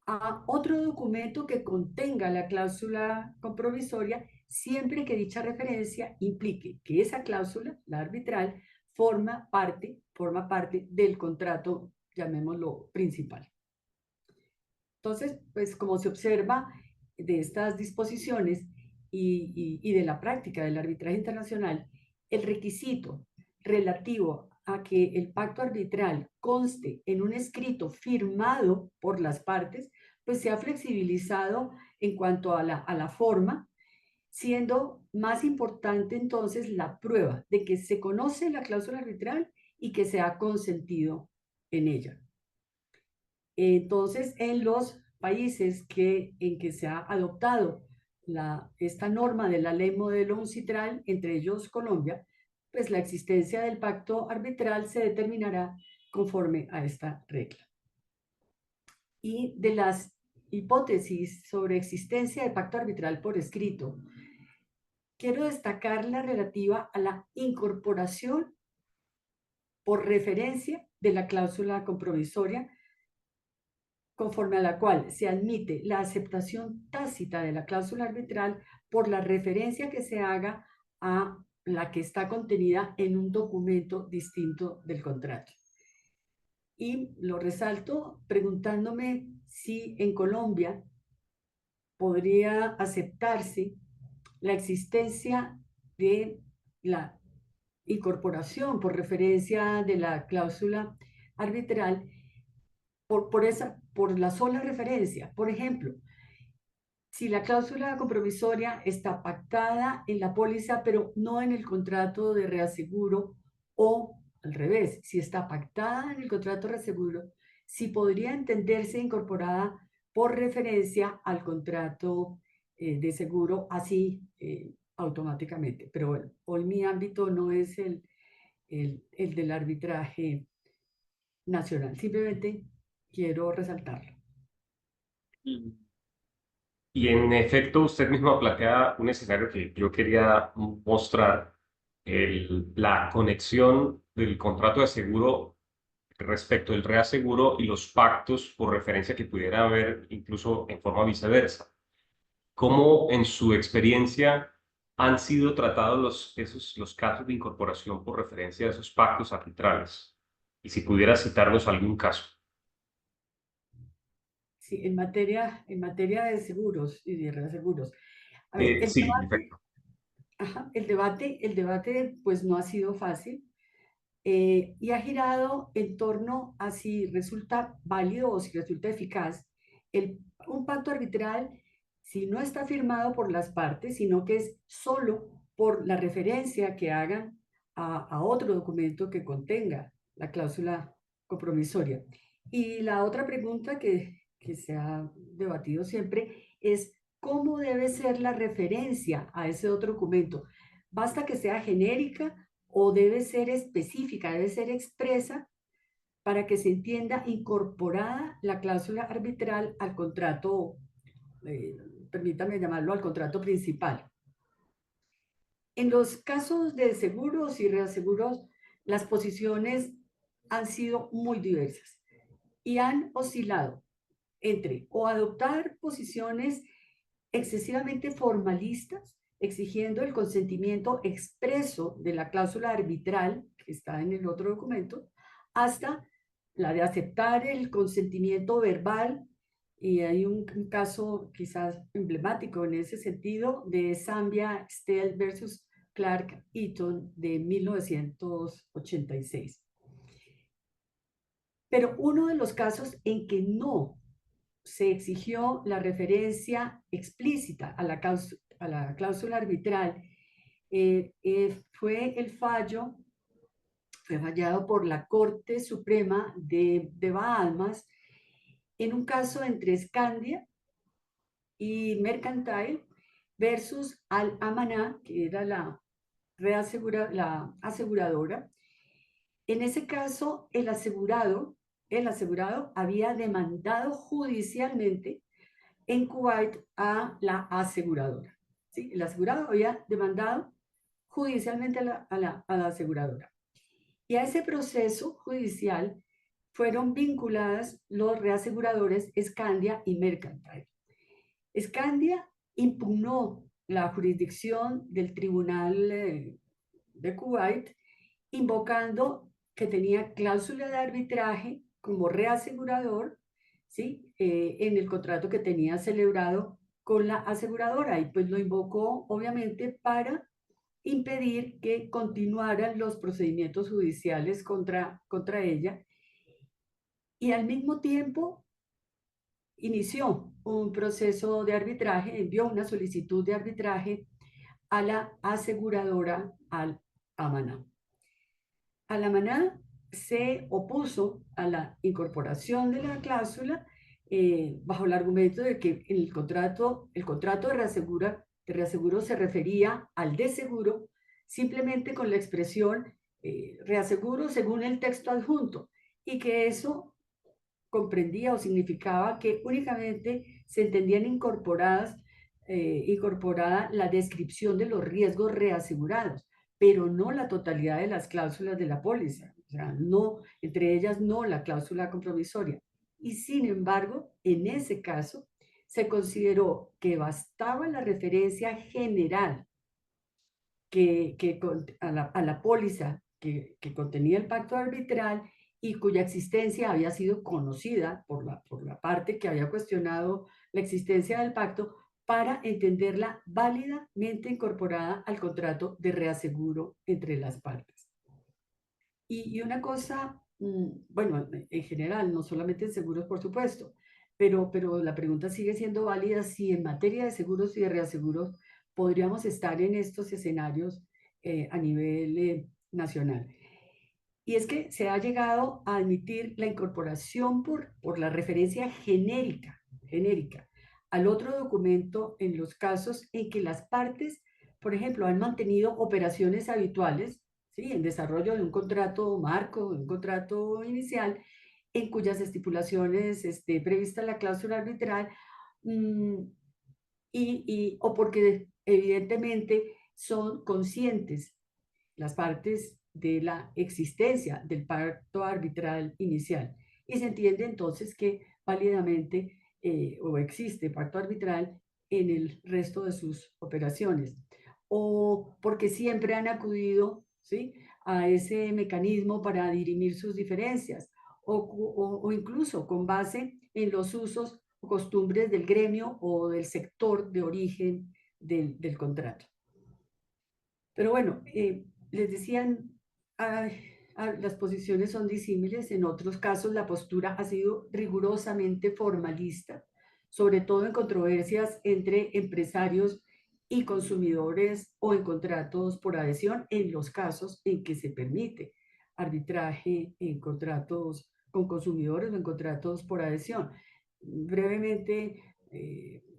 a otro documento que contenga la cláusula compromisoria, siempre que dicha referencia implique que esa cláusula, la arbitral, forma parte del contrato, llamémoslo principal. Entonces, pues como se observa de estas disposiciones y de la práctica del arbitraje internacional, el requisito relativo a que el pacto arbitral conste en un escrito firmado por las partes, pues se ha flexibilizado en cuanto a la forma, siendo más importante entonces la prueba de que se conoce la cláusula arbitral y que se ha consentido en ella. Entonces, en los países en que se ha adoptado esta norma de la ley modelo UNCITRAL, entre ellos Colombia, pues la existencia del pacto arbitral se determinará conforme a esta regla. Y de las hipótesis sobre existencia de pacto arbitral por escrito, quiero destacar la relativa a la incorporación por referencia de la cláusula compromisoria, conforme a la cual se admite la aceptación tácita de la cláusula arbitral por la referencia que se haga a la que está contenida en un documento distinto del contrato. Y lo resalto preguntándome si en Colombia podría aceptarse la existencia de la incorporación por referencia de la cláusula arbitral por la sola referencia. Por ejemplo, si la cláusula compromisoria está pactada en la póliza, pero no en el contrato de reaseguro, o al revés, si está pactada en el contrato de reaseguro, si podría entenderse incorporada por referencia al contrato de seguro, así automáticamente. Pero bueno, hoy mi ámbito no es el del arbitraje nacional, simplemente quiero resaltarlo.
Y en efecto, usted mismo plantea un escenario que yo quería mostrar, la conexión del contrato de seguro respecto del reaseguro y los pactos por referencia que pudiera haber incluso en forma viceversa. ¿Cómo en su experiencia han sido tratados los casos de incorporación por referencia de esos pactos arbitrales? Y si pudiera citarnos algún caso.
Sí, en materia de seguros y de reaseguros. A ver,
Sí, en efecto.
el debate pues no ha sido fácil y ha girado en torno a si resulta válido o si resulta eficaz un pacto arbitral si no está firmado por las partes, sino que es solo por la referencia que hagan a otro documento que contenga la cláusula compromisoria. Y la otra pregunta que se ha debatido siempre es cómo debe ser la referencia a ese otro documento. ¿Basta que sea genérica o debe ser específica, debe ser expresa para que se entienda incorporada la cláusula arbitral al contrato, permítame llamarlo, al contrato principal? En los casos de seguros y reaseguros, las posiciones han sido muy diversas y han oscilado entre o adoptar posiciones excesivamente formalistas, exigiendo el consentimiento expreso de la cláusula arbitral que está en el otro documento, hasta la de aceptar el consentimiento verbal, y hay un caso quizás emblemático en ese sentido de Zambia Steel versus Clark Eaton de 1986. Pero uno de los casos en que no se exigió la referencia explícita a la cláusula arbitral fue fallado por la Corte Suprema de Bahamas en un caso entre Scandia y Mercantile versus Al-Amaná, que era la aseguradora. En ese caso, el asegurado había demandado judicialmente en Kuwait a la aseguradora. ¿Sí? El asegurado había demandado judicialmente a la aseguradora. Y a ese proceso judicial fueron vinculadas los reaseguradores Scandia y Mercantile. Scandia impugnó la jurisdicción del Tribunal de Kuwait, invocando que tenía cláusula de arbitraje como reasegurador, ¿sí? En el contrato que tenía celebrado con la aseguradora, y pues lo invocó obviamente para impedir que continuaran los procedimientos judiciales contra ella, y al mismo tiempo inició un proceso de arbitraje, envió una solicitud de arbitraje a la aseguradora Al-Amaná. Al-Amaná se opuso a la incorporación de la cláusula bajo el argumento de que el contrato de reaseguro se refería al de seguro simplemente con la expresión reaseguro según el texto adjunto, y que eso comprendía o significaba que únicamente se entendían incorporada la descripción de los riesgos reasegurados, pero no la totalidad de las cláusulas de la póliza, o sea, no, entre ellas no la cláusula compromisoria. Y sin embargo, en ese caso, se consideró que bastaba la referencia general a la póliza que contenía el pacto arbitral y cuya existencia había sido conocida por la parte que había cuestionado la existencia del pacto, para entenderla válidamente incorporada al contrato de reaseguro entre las partes. Y una cosa, bueno, en general, no solamente en seguros, por supuesto, pero la pregunta sigue siendo válida si en materia de seguros y de reaseguros podríamos estar en estos escenarios a nivel nacional. Y es que se ha llegado a admitir la incorporación por la referencia genérica al otro documento en los casos en que las partes, por ejemplo, han mantenido operaciones habituales, ¿sí?, en desarrollo de un contrato marco, un contrato inicial, en cuyas estipulaciones esté prevista la cláusula arbitral, o porque evidentemente son conscientes las partes de la existencia del pacto arbitral inicial. Y se entiende entonces que válidamente o existe pacto arbitral en el resto de sus operaciones. O porque siempre han acudido, ¿sí?, a ese mecanismo para dirimir sus diferencias. O incluso con base en los usos o costumbres del gremio o del sector de origen del contrato. Pero bueno, les decían, las posiciones son disímiles. En otros casos la postura ha sido rigurosamente formalista, sobre todo en controversias entre empresarios y consumidores o en contratos por adhesión, en los casos en que se permite arbitraje en contratos con consumidores o en contratos por adhesión. Brevemente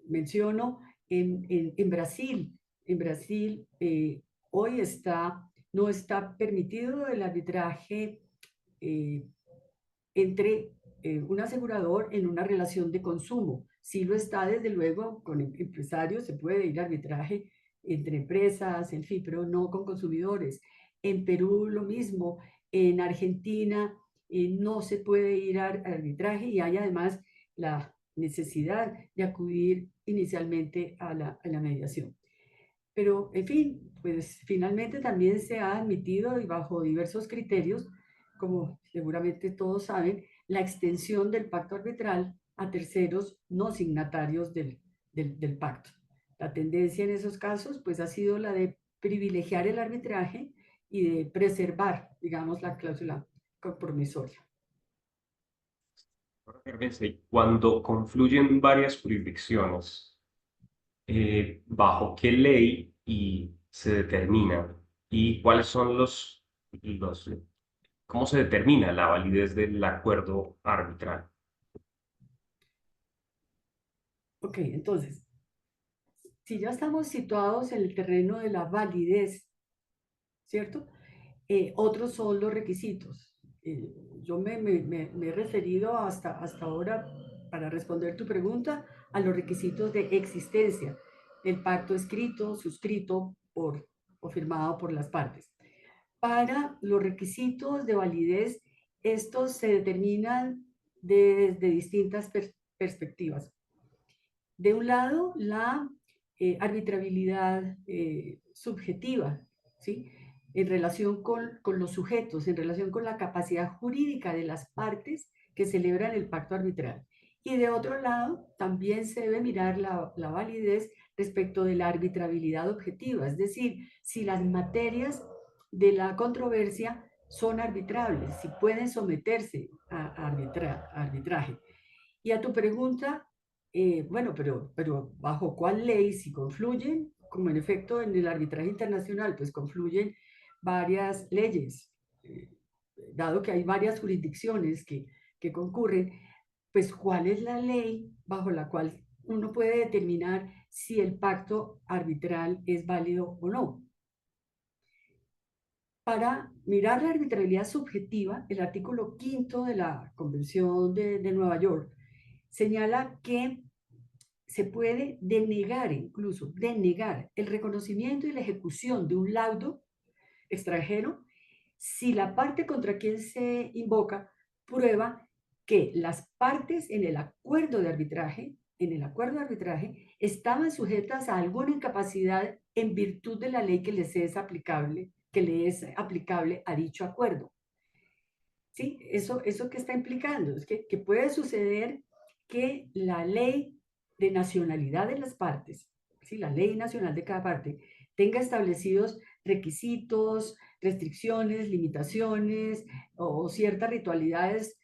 menciono en Brasil. En Brasil hoy no está permitido el arbitraje entre un asegurador en una relación de consumo. Sí lo está, desde luego, con empresarios, se puede ir a arbitraje entre empresas, en fin, pero no con consumidores. En Perú lo mismo, en Argentina no se puede ir a arbitraje y hay además la necesidad de acudir inicialmente a la mediación. Pero, en fin, pues finalmente también se ha admitido, y bajo diversos criterios, como seguramente todos saben, la extensión del pacto arbitral a terceros no signatarios del pacto. La tendencia en esos casos pues ha sido la de privilegiar el arbitraje y de preservar, digamos, la cláusula compromisoria.
Cuando confluyen varias jurisdicciones, ¿bajo qué ley se determina y cuáles son cómo se determina la validez del acuerdo arbitral?
Ok, entonces, si ya estamos situados en el terreno de la validez, ¿cierto? Otros son los requisitos. Yo me he referido hasta ahora, para responder tu pregunta, a los requisitos de existencia del pacto escrito, suscrito o firmado por las partes. Para los requisitos de validez, estos se determinan desde distintas perspectivas. De un lado, la arbitrabilidad subjetiva, ¿sí?, en relación con los sujetos, en relación con la capacidad jurídica de las partes que celebran el pacto arbitral. Y de otro lado, también se debe mirar la validez respecto de la arbitrabilidad objetiva, es decir, si las materias de la controversia son arbitrables, si pueden someterse a arbitraje. Y a tu pregunta, bueno, pero ¿bajo cuál ley? Si confluyen, como en efecto en el arbitraje internacional, pues confluyen varias leyes, dado que hay varias jurisdicciones que concurren, pues ¿cuál es la ley bajo la cual uno puede determinar si el pacto arbitral es válido o no? Para mirar la arbitrabilidad subjetiva, el artículo 5 de la Convención de Nueva York señala que se puede denegar, incluso denegar el reconocimiento y la ejecución de un laudo extranjero si la parte contra quien se invoca prueba que las partes en el acuerdo de arbitraje, estaban sujetas a alguna incapacidad en virtud de la ley que les es aplicable, a dicho acuerdo. ¿Sí? Eso que está implicando es que puede suceder que la ley de nacionalidad de las partes, ¿sí? La ley nacional de cada parte, tenga establecidos requisitos, restricciones, limitaciones o ciertas ritualidades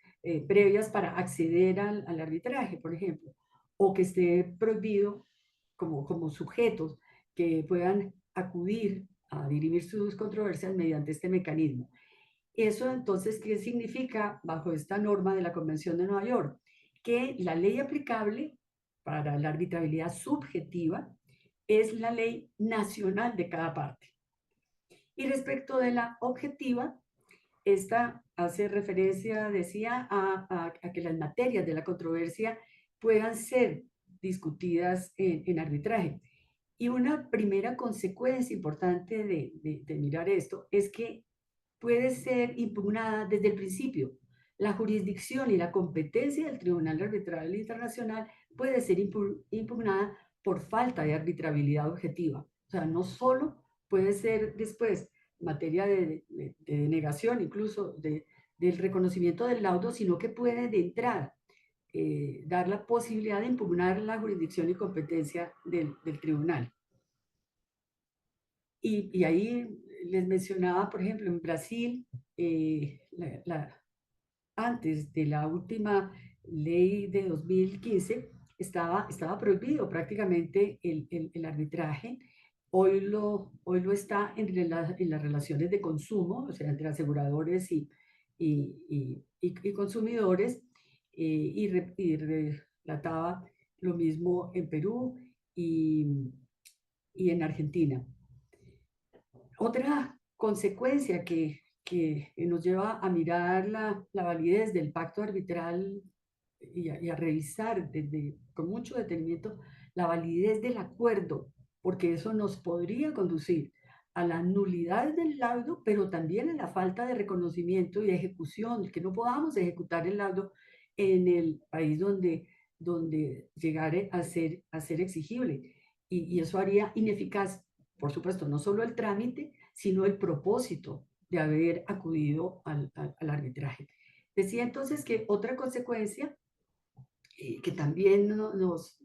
previas para acceder al arbitraje, por ejemplo, o que esté prohibido como sujetos que puedan acudir a dirimir sus controversias mediante este mecanismo. Eso entonces, ¿qué significa bajo esta norma de la Convención de Nueva York? Que la ley aplicable para la arbitrabilidad subjetiva es la ley nacional de cada parte. Y respecto de la objetiva, esta hace referencia, decía, a que las materias de la controversia puedan ser discutidas en arbitraje. Y una primera consecuencia importante de mirar esto es que puede ser impugnada desde el principio. La jurisdicción y la competencia del Tribunal Arbitral Internacional puede ser impugnada por falta de arbitrabilidad objetiva. O sea, no solo puede ser después materia de denegación, incluso del reconocimiento del laudo, sino que puede de entrada dar la posibilidad de impugnar la jurisdicción y competencia del tribunal. Y ahí les mencionaba, por ejemplo, en Brasil, antes de la última ley de 2015, estaba prohibido prácticamente el arbitraje. Hoy lo está en las relaciones de consumo, o sea, entre aseguradores y consumidores, y relataba lo mismo en Perú y en Argentina. Otra consecuencia que nos lleva a mirar la validez del pacto arbitral y a revisar con mucho detenimiento la validez del acuerdo, porque eso nos podría conducir a la nulidad del laudo, pero también a la falta de reconocimiento y de ejecución, que no podamos ejecutar el laudo en el país donde llegare a ser exigible. Y eso haría ineficaz, por supuesto, no solo el trámite, sino el propósito de haber acudido al arbitraje. Decía entonces que otra consecuencia que también nos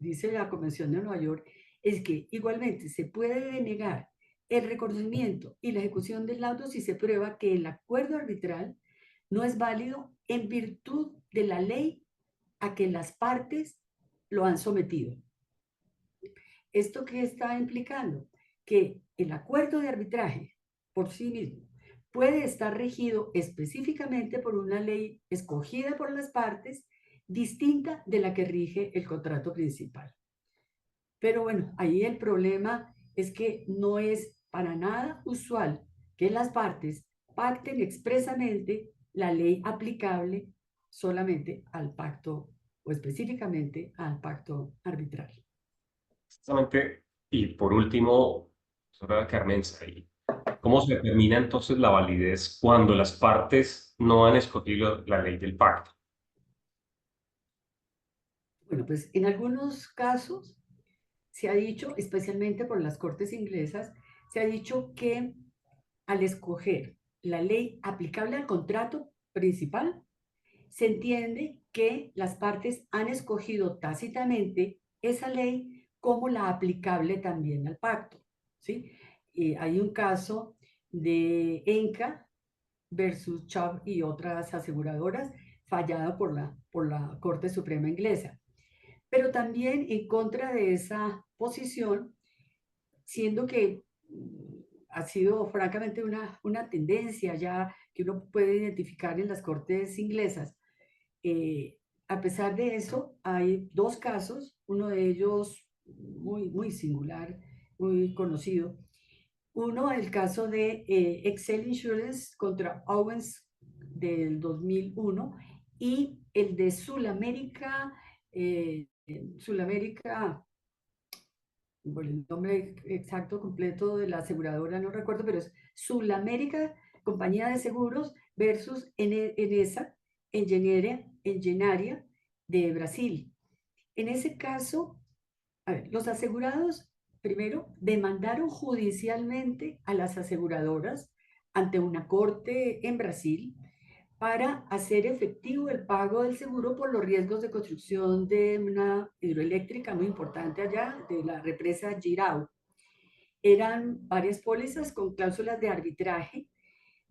dice la Convención de Nueva York es que igualmente se puede denegar el reconocimiento y la ejecución del laudo si se prueba que el acuerdo arbitral no es válido en virtud de la ley a que las partes lo han sometido. ¿Esto qué está implicando? Que el acuerdo de arbitraje por sí mismo puede estar regido específicamente por una ley escogida por las partes distinta de la que rige el contrato principal. Pero bueno, ahí el problema es que no es para nada usual que las partes pacten expresamente la ley aplicable solamente al pacto o específicamente al pacto arbitral.
Exactamente. Y por último, señora Carmenza, ¿cómo se determina entonces la validez cuando las partes no han escogido la ley del pacto?
Bueno, pues en algunos casos se ha dicho, especialmente por las cortes inglesas, se ha dicho que al escoger la ley aplicable al contrato principal, se entiende que las partes han escogido tácitamente esa ley como la aplicable también al pacto, ¿sí? Hay un caso de Enca versus Chubb y otras aseguradoras, fallada por la Corte Suprema Inglesa. Pero también en contra de esa posición, siendo que ha sido francamente una tendencia ya que uno puede identificar en las cortes inglesas. A pesar de eso, hay dos casos, uno de ellos muy singular, muy conocido. Uno, el caso de Excel Insurance contra Owens del 2001 y el de Sulamérica, bueno, el nombre exacto completo de la aseguradora no recuerdo, pero es Sulamérica, compañía de seguros, versus Enesa, Engenharia de Brasil. En ese caso, a ver, los asegurados, primero, demandaron judicialmente a las aseguradoras ante una corte en Brasil para hacer efectivo el pago del seguro por los riesgos de construcción de una hidroeléctrica muy importante allá, de la represa Jirau. Eran varias pólizas con cláusulas de arbitraje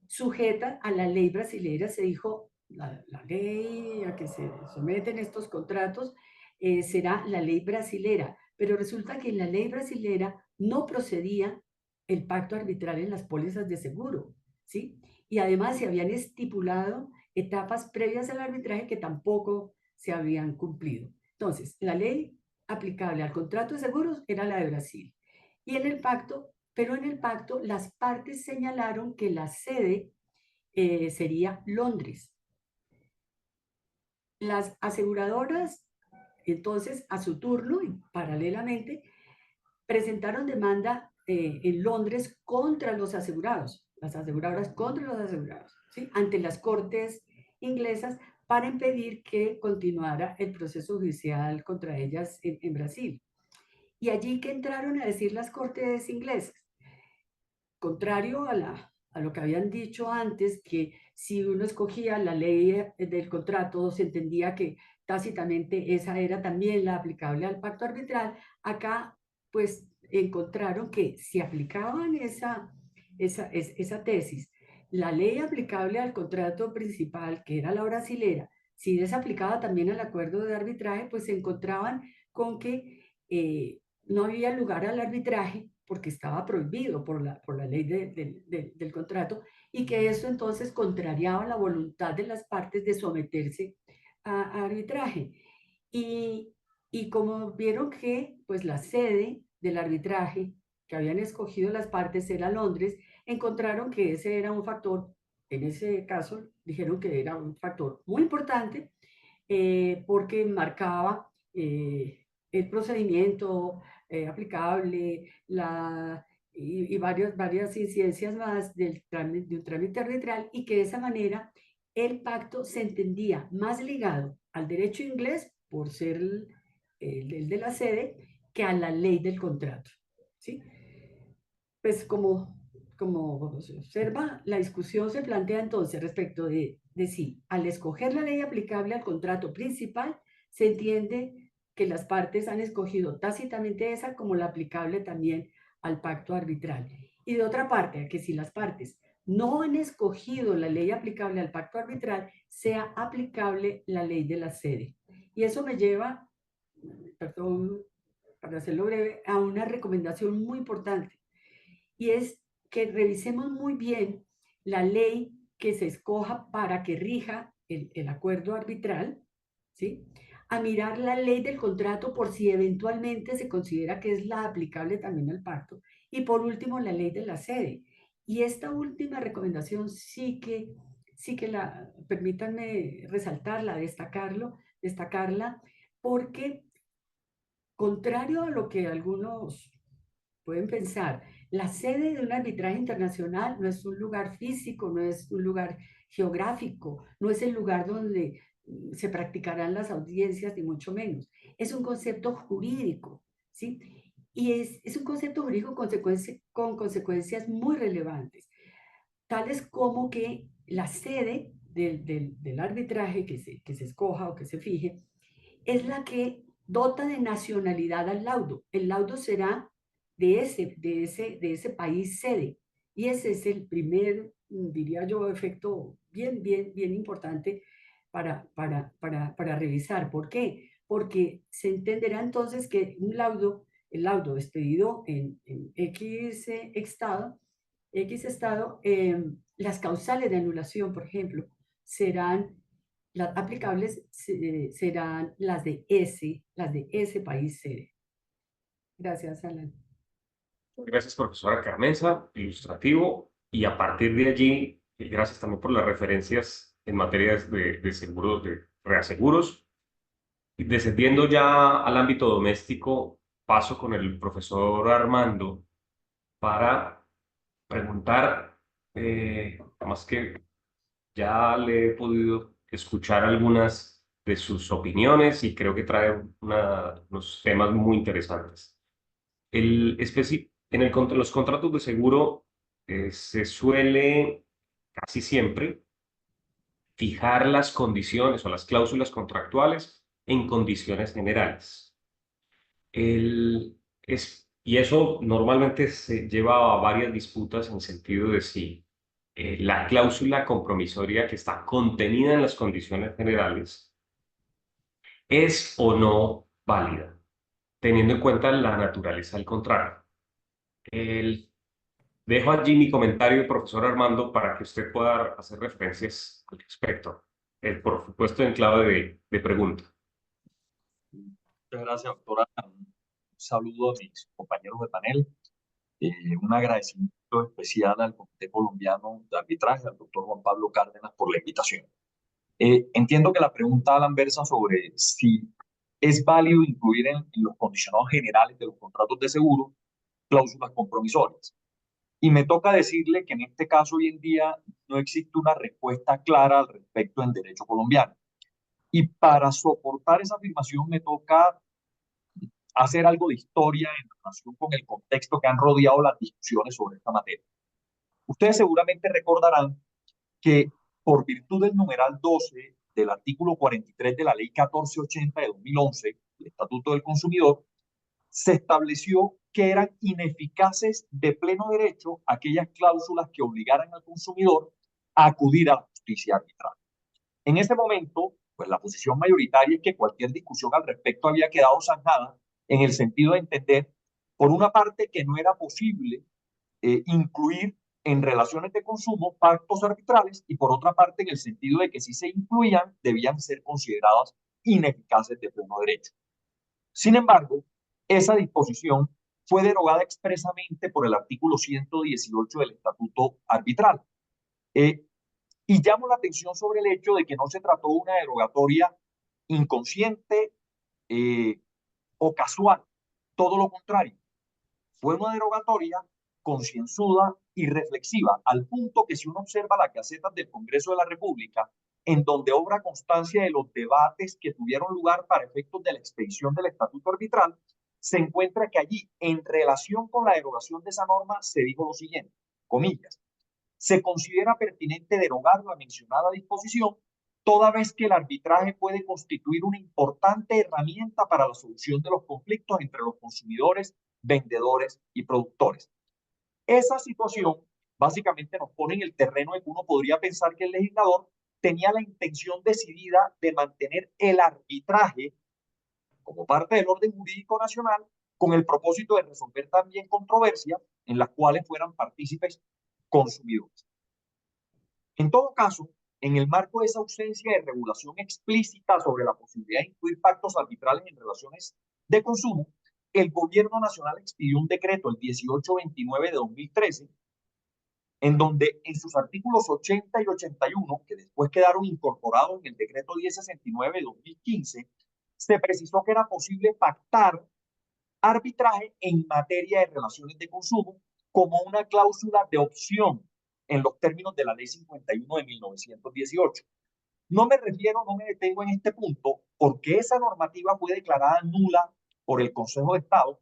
sujetas a la ley brasileña. Se dijo, la ley a que se someten estos contratos será la ley brasilera, pero resulta que en la ley brasilera no procedía el pacto arbitral en las pólizas de seguro, ¿sí? Y además se habían estipulado etapas previas al arbitraje que tampoco se habían cumplido. Entonces, la ley aplicable al contrato de seguros era la de Brasil. Y en el pacto, pero en el pacto las partes señalaron que la sede sería Londres. Las aseguradoras, entonces, a su turno y paralelamente, presentaron demanda en Londres contra los asegurados, las aseguradoras contra los asegurados, ¿sí? Ante las cortes inglesas para impedir que continuara el proceso judicial contra ellas en Brasil. Y allí que entraron a decir las cortes inglesas, contrario a lo que habían dicho antes, que si uno escogía la ley del contrato, se entendía que tácitamente esa era también la aplicable al pacto arbitral. Acá, pues, encontraron que si aplicaban esa tesis, la ley aplicable al contrato principal, que era la brasilera, si desaplicaba también al acuerdo de arbitraje, pues se encontraban con que no había lugar al arbitraje porque estaba prohibido por la ley del contrato, y que eso entonces contrariaba la voluntad de las partes de someterse a arbitraje. Y como vieron que pues la sede del arbitraje que habían escogido las partes era Londres, encontraron que ese era un factor, en ese caso dijeron que era un factor muy importante porque marcaba el procedimiento aplicable y varias incidencias más de un trámite arbitral, y que de esa manera el pacto se entendía más ligado al derecho inglés por ser el de la sede que a la ley del contrato, ¿sí? Pues como se observa, la discusión se plantea entonces respecto de si al escoger la ley aplicable al contrato principal, se entiende que las partes han escogido tácitamente esa como la aplicable también al pacto arbitral. Y de otra parte, que si las partes no han escogido la ley aplicable al pacto arbitral, sea aplicable la ley de la sede. Y eso me lleva, perdón, para hacerlo breve, a una recomendación muy importante, y es que revisemos muy bien la ley que se escoja para que rija el acuerdo arbitral, ¿sí? A mirar la ley del contrato por si eventualmente se considera que es la aplicable también al pacto, y por último la ley de la sede. Y esta última recomendación permítanme resaltarla, destacarla, porque contrario a lo que algunos pueden pensar, la sede de un arbitraje internacional no es un lugar físico, no es un lugar geográfico, no es el lugar donde se practicarán las audiencias, ni mucho menos. Es un concepto jurídico, ¿sí? Y es un concepto jurídico con consecuencias muy relevantes, tales como que la sede del arbitraje que se escoja o que se fije es la que dota de nacionalidad al laudo. El laudo será de ese país sede. Y ese es el primer, diría yo, efecto bien importante para revisar. ¿Por qué? Porque se entenderá entonces que el laudo expedido en X estado, las causales de anulación, por ejemplo, serán las aplicables serán las de ese país sede. Gracias, Alan.
Gracias, profesora Carmenza, ilustrativo. Y a partir de allí, gracias también por las referencias en materia de seguros, de reaseguros. Y descendiendo ya al ámbito doméstico, paso con el profesor Armando para preguntar, más que ya le he podido escuchar algunas de sus opiniones y creo que trae unos temas muy interesantes. Los contratos de seguro se suele casi siempre fijar las condiciones o las cláusulas contractuales en condiciones generales. Y eso normalmente se lleva a varias disputas en sentido de si la cláusula compromisoria que está contenida en las condiciones generales es o no válida, teniendo en cuenta la naturaleza del contrato. Dejo allí mi comentario, profesor Armando, para que usted pueda hacer referencias al respecto. Por supuesto, en clave de pregunta.
Muchas gracias, doctora. Un saludo a mis compañeros de panel. Un agradecimiento especial al Comité Colombiano de Arbitraje, al doctor Juan Pablo Cárdenas, por la invitación. Entiendo que la pregunta, Alan, versa sobre si es válido incluir en los condicionados generales de los contratos de seguro cláusulas compromisorias. Y me toca decirle que en este caso hoy en día no existe una respuesta clara al respecto en derecho colombiano. Y para soportar esa afirmación me toca hacer algo de historia en relación con el contexto que han rodeado las discusiones sobre esta materia. Ustedes seguramente recordarán que por virtud del numeral 12 del artículo 43 de la Ley 1480 de 2011, el Estatuto del Consumidor, se estableció que eran ineficaces de pleno derecho aquellas cláusulas que obligaran al consumidor a acudir a la justicia arbitral. En ese momento, pues la posición mayoritaria es que cualquier discusión al respecto había quedado zanjada en el sentido de entender, por una parte, que no era posible incluir en relaciones de consumo pactos arbitrales y por otra parte en el sentido de que si se incluían debían ser consideradas ineficaces de pleno derecho. Sin embargo, esa disposición fue derogada expresamente por el artículo 118 del Estatuto Arbitral. Y llamo la atención sobre el hecho de que no se trató de una derogatoria inconsciente o casual, todo lo contrario. Fue una derogatoria concienzuda y reflexiva, al punto que si uno observa las gacetas del Congreso de la República, en donde obra constancia de los debates que tuvieron lugar para efectos de la expedición del Estatuto Arbitral, se encuentra que allí, en relación con la derogación de esa norma, se dijo lo siguiente, comillas, se considera pertinente derogar la mencionada disposición toda vez que el arbitraje puede constituir una importante herramienta para la solución de los conflictos entre los consumidores, vendedores y productores. Esa situación básicamente nos pone en el terreno de que uno podría pensar que el legislador tenía la intención decidida de mantener el arbitraje como parte del orden jurídico nacional con el propósito de resolver también controversias en las cuales fueran partícipes consumidores. En todo caso, en el marco de esa ausencia de regulación explícita sobre la posibilidad de incluir pactos arbitrales en relaciones de consumo, el gobierno nacional expidió un decreto, el 1829 de 2013, en donde en sus artículos 80 y 81, que después quedaron incorporados en el decreto 1069 de 2015, se precisó que era posible pactar arbitraje en materia de relaciones de consumo como una cláusula de opción en los términos de la Ley 51 de 1918. No me detengo en este punto porque esa normativa fue declarada nula por el Consejo de Estado.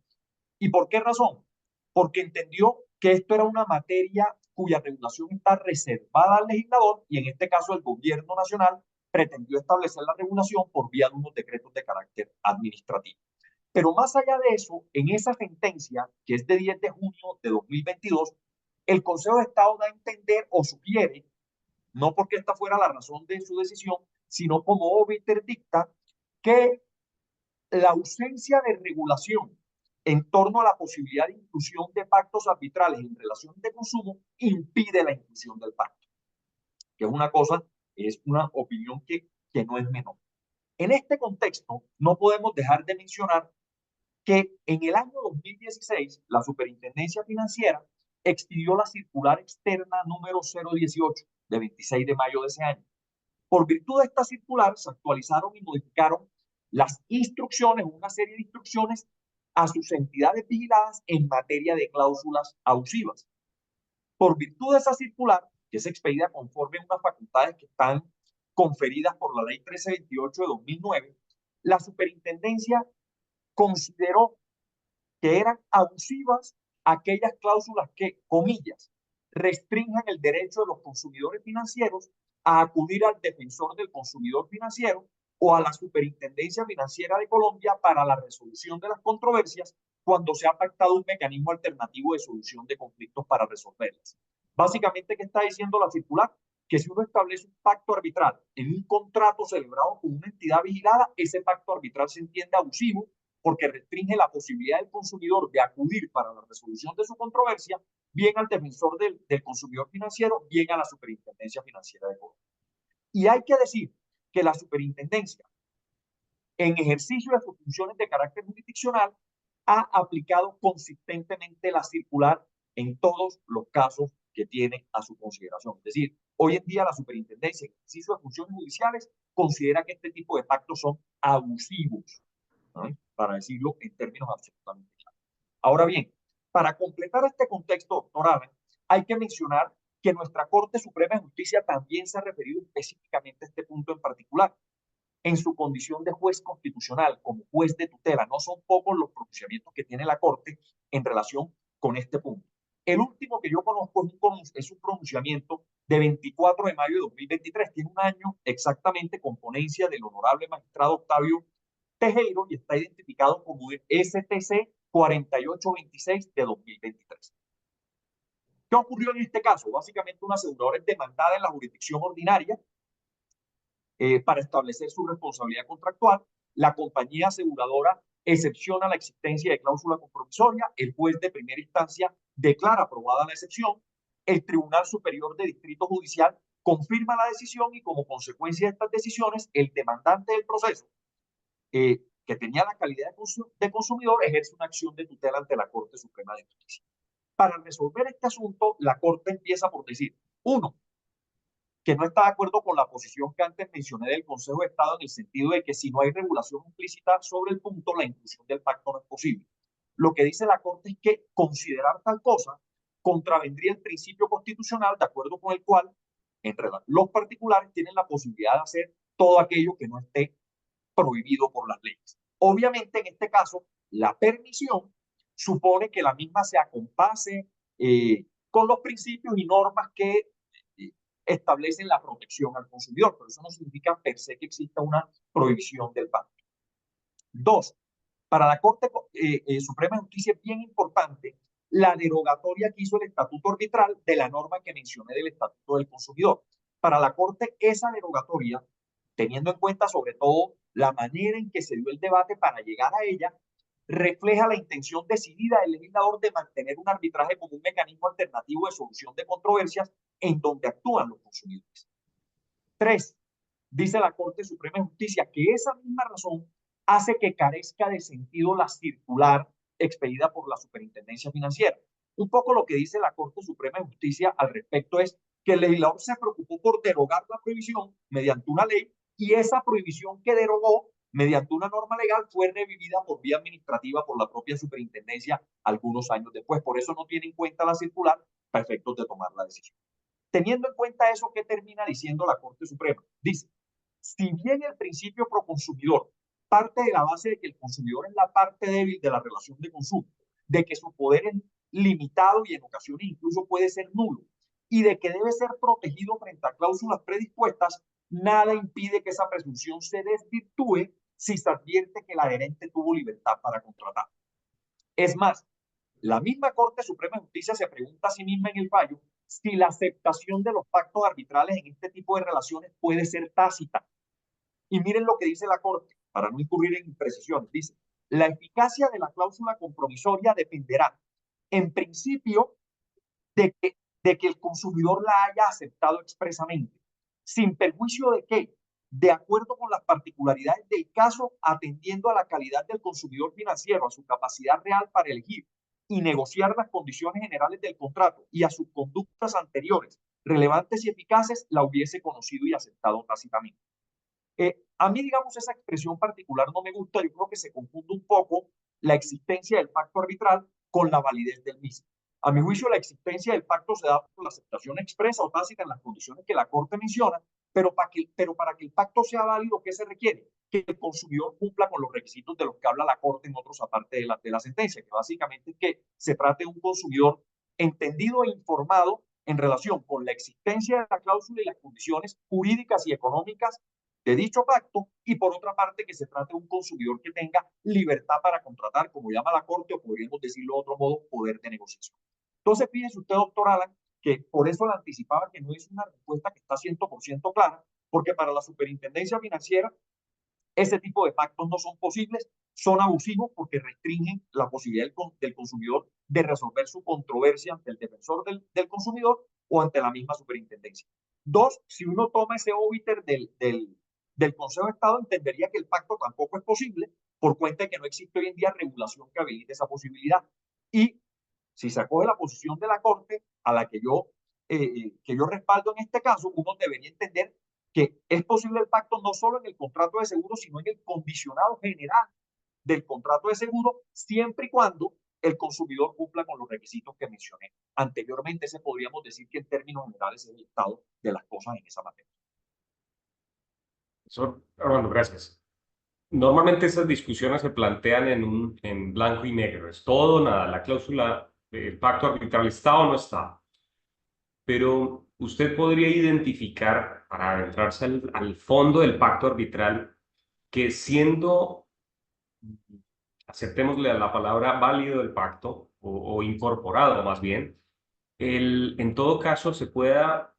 ¿Y por qué razón? Porque entendió que esto era una materia cuya regulación está reservada al legislador y en este caso el gobierno nacional pretendió establecer la regulación por vía de unos decretos de carácter administrativo. Pero más allá de eso, en esa sentencia, que es de 10 de junio de 2022, el Consejo de Estado da a entender o sugiere, no porque esta fuera la razón de su decisión, sino como obiter dicta, que la ausencia de regulación en torno a la posibilidad de inclusión de pactos arbitrales en relación de consumo impide la inclusión del pacto, que es una cosa, es una opinión que no es menor. En este contexto, no podemos dejar de mencionar que en el año 2016 la Superintendencia Financiera expidió la circular externa número 018 de 26 de mayo de ese año. Por virtud de esta circular se actualizaron y modificaron las instrucciones, una serie de instrucciones a sus entidades vigiladas en materia de cláusulas abusivas. Por virtud de esa circular, que es expedida conforme a unas facultades que están conferidas por la Ley 1328 de 2009, la Superintendencia consideró que eran abusivas aquellas cláusulas que, comillas, restrinjan el derecho de los consumidores financieros a acudir al defensor del consumidor financiero o a la Superintendencia Financiera de Colombia para la resolución de las controversias cuando se ha pactado un mecanismo alternativo de solución de conflictos para resolverlas. Básicamente, ¿qué está diciendo la circular? Que si uno establece un pacto arbitral en un contrato celebrado con una entidad vigilada, ese pacto arbitral se entiende abusivo porque restringe la posibilidad del consumidor de acudir para la resolución de su controversia, bien al defensor del consumidor financiero, bien a la Superintendencia Financiera de Colombia. Y hay que decir que la Superintendencia, en ejercicio de sus funciones de carácter jurisdiccional, ha aplicado consistentemente la circular en todos los casos que tiene a su consideración. Es decir, hoy en día la Superintendencia, en ejercicio de funciones judiciales, considera que este tipo de pactos son abusivos, ¿no? Para decirlo en términos absolutamente claros. Ahora bien, para completar este contexto, doctor Alan, hay que mencionar que nuestra Corte Suprema de Justicia también se ha referido específicamente a este punto en particular. En su condición de juez constitucional, como juez de tutela, no son pocos los pronunciamientos que tiene la Corte en relación con este punto. El último que yo conozco es un pronunciamiento de 24 de mayo de 2023. Tiene un año exactamente con ponencia del honorable magistrado Octavio Tejero y está identificado como STC 4826 de 2023. ¿Qué ocurrió en este caso? Básicamente una aseguradora es demandada en la jurisdicción ordinaria para establecer su responsabilidad contractual. La compañía aseguradora excepciona la existencia de cláusula compromisoria. El juez de primera instancia declara aprobada la excepción. El Tribunal Superior de Distrito Judicial confirma la decisión y como consecuencia de estas decisiones, el demandante del proceso, que tenía la calidad de consumidor, ejerce una acción de tutela ante la Corte Suprema de Justicia. Para resolver este asunto, la Corte empieza por decir, uno, que no está de acuerdo con la posición que antes mencioné del Consejo de Estado en el sentido de que si no hay regulación implícita sobre el punto, la inclusión del pacto no es posible. Lo que dice la Corte es que considerar tal cosa contravendría el principio constitucional de acuerdo con el cual los particulares tienen la posibilidad de hacer todo aquello que no esté prohibido por las leyes. Obviamente, en este caso, la permisión supone que la misma se acompase con los principios y normas que establecen la protección al consumidor, pero eso no significa per se que exista una prohibición del pacto. Dos, para la Corte Suprema de Justicia es bien importante la derogatoria que hizo el Estatuto Arbitral de la norma que mencioné del Estatuto del Consumidor. Para la Corte, esa derogatoria, teniendo en cuenta sobre todo la manera en que se dio el debate para llegar a ella, refleja la intención decidida del legislador de mantener un arbitraje como un mecanismo alternativo de solución de controversias en donde actúan los consumidores. 3. Dice la Corte Suprema de Justicia que esa misma razón hace que carezca de sentido la circular expedida por la Superintendencia Financiera. Un poco lo que dice la Corte Suprema de Justicia al respecto es que el legislador se preocupó por derogar la prohibición mediante una ley y esa prohibición que derogó mediante una norma legal fue revivida por vía administrativa por la propia superintendencia algunos años después. Por eso no tiene en cuenta la circular para efectos de tomar la decisión. Teniendo en cuenta eso, ¿qué termina diciendo la Corte Suprema? Dice, si bien el principio pro consumidor parte de la base de que el consumidor es la parte débil de la relación de consumo, de que su poder es limitado y en ocasiones incluso puede ser nulo, y de que debe ser protegido frente a cláusulas predispuestas, nada impide que esa presunción se desvirtúe si se advierte que el adherente tuvo libertad para contratar. Es más, la misma Corte Suprema de Justicia se pregunta a sí misma en el fallo si la aceptación de los pactos arbitrales en este tipo de relaciones puede ser tácita. Y miren lo que dice la Corte, para no incurrir en imprecisiones. Dice, la eficacia de la cláusula compromisoria dependerá, en principio, de que el consumidor la haya aceptado expresamente, sin perjuicio de que, de acuerdo con las particularidades del caso, atendiendo a la calidad del consumidor financiero, a su capacidad real para elegir y negociar las condiciones generales del contrato y a sus conductas anteriores, relevantes y eficaces, la hubiese conocido y aceptado tácitamente. A mí, digamos, esa expresión particular no me gusta. Yo creo que se confunde un poco la existencia del pacto arbitral con la validez del mismo. A mi juicio, la existencia del pacto se da por la aceptación expresa o tácita en las condiciones que la Corte menciona, pero para que el pacto sea válido, ¿qué se requiere? Que el consumidor cumpla con los requisitos de los que habla la Corte en otros aparte de la sentencia, que básicamente es que se trate de un consumidor entendido e informado en relación con la existencia de la cláusula y las condiciones jurídicas y económicas de dicho pacto, y por otra parte que se trate de un consumidor que tenga libertad para contratar, como llama la Corte, o podríamos decirlo de otro modo, poder de negociación. Entonces, fíjese usted, doctor Alan, que por eso le anticipaba que no es una respuesta que está 100% clara, porque para la superintendencia financiera ese tipo de pactos no son posibles, son abusivos porque restringen la posibilidad del consumidor de resolver su controversia ante el defensor del consumidor o ante la misma superintendencia. Dos, si uno toma ese obiter del Consejo de Estado, entendería que el pacto tampoco es posible por cuenta de que no existe hoy en día regulación que habilite esa posibilidad. Y si se acoge la posición de la Corte, a la que yo respaldo en este caso, uno debería entender que es posible el pacto no solo en el contrato de seguro, sino en el condicionado general del contrato de seguro, siempre y cuando el consumidor cumpla con los requisitos que mencioné anteriormente. Ese podríamos decir que en términos generales es el estado de las cosas en esa materia.
Profesor Armando, gracias. Normalmente esas discusiones se plantean en blanco y negro. Es todo o nada. La cláusula del pacto arbitral está o no está. Pero usted podría identificar, para adentrarse al fondo del pacto arbitral, que siendo, aceptémosle la palabra válido el pacto, o incorporado más bien, en todo caso se pueda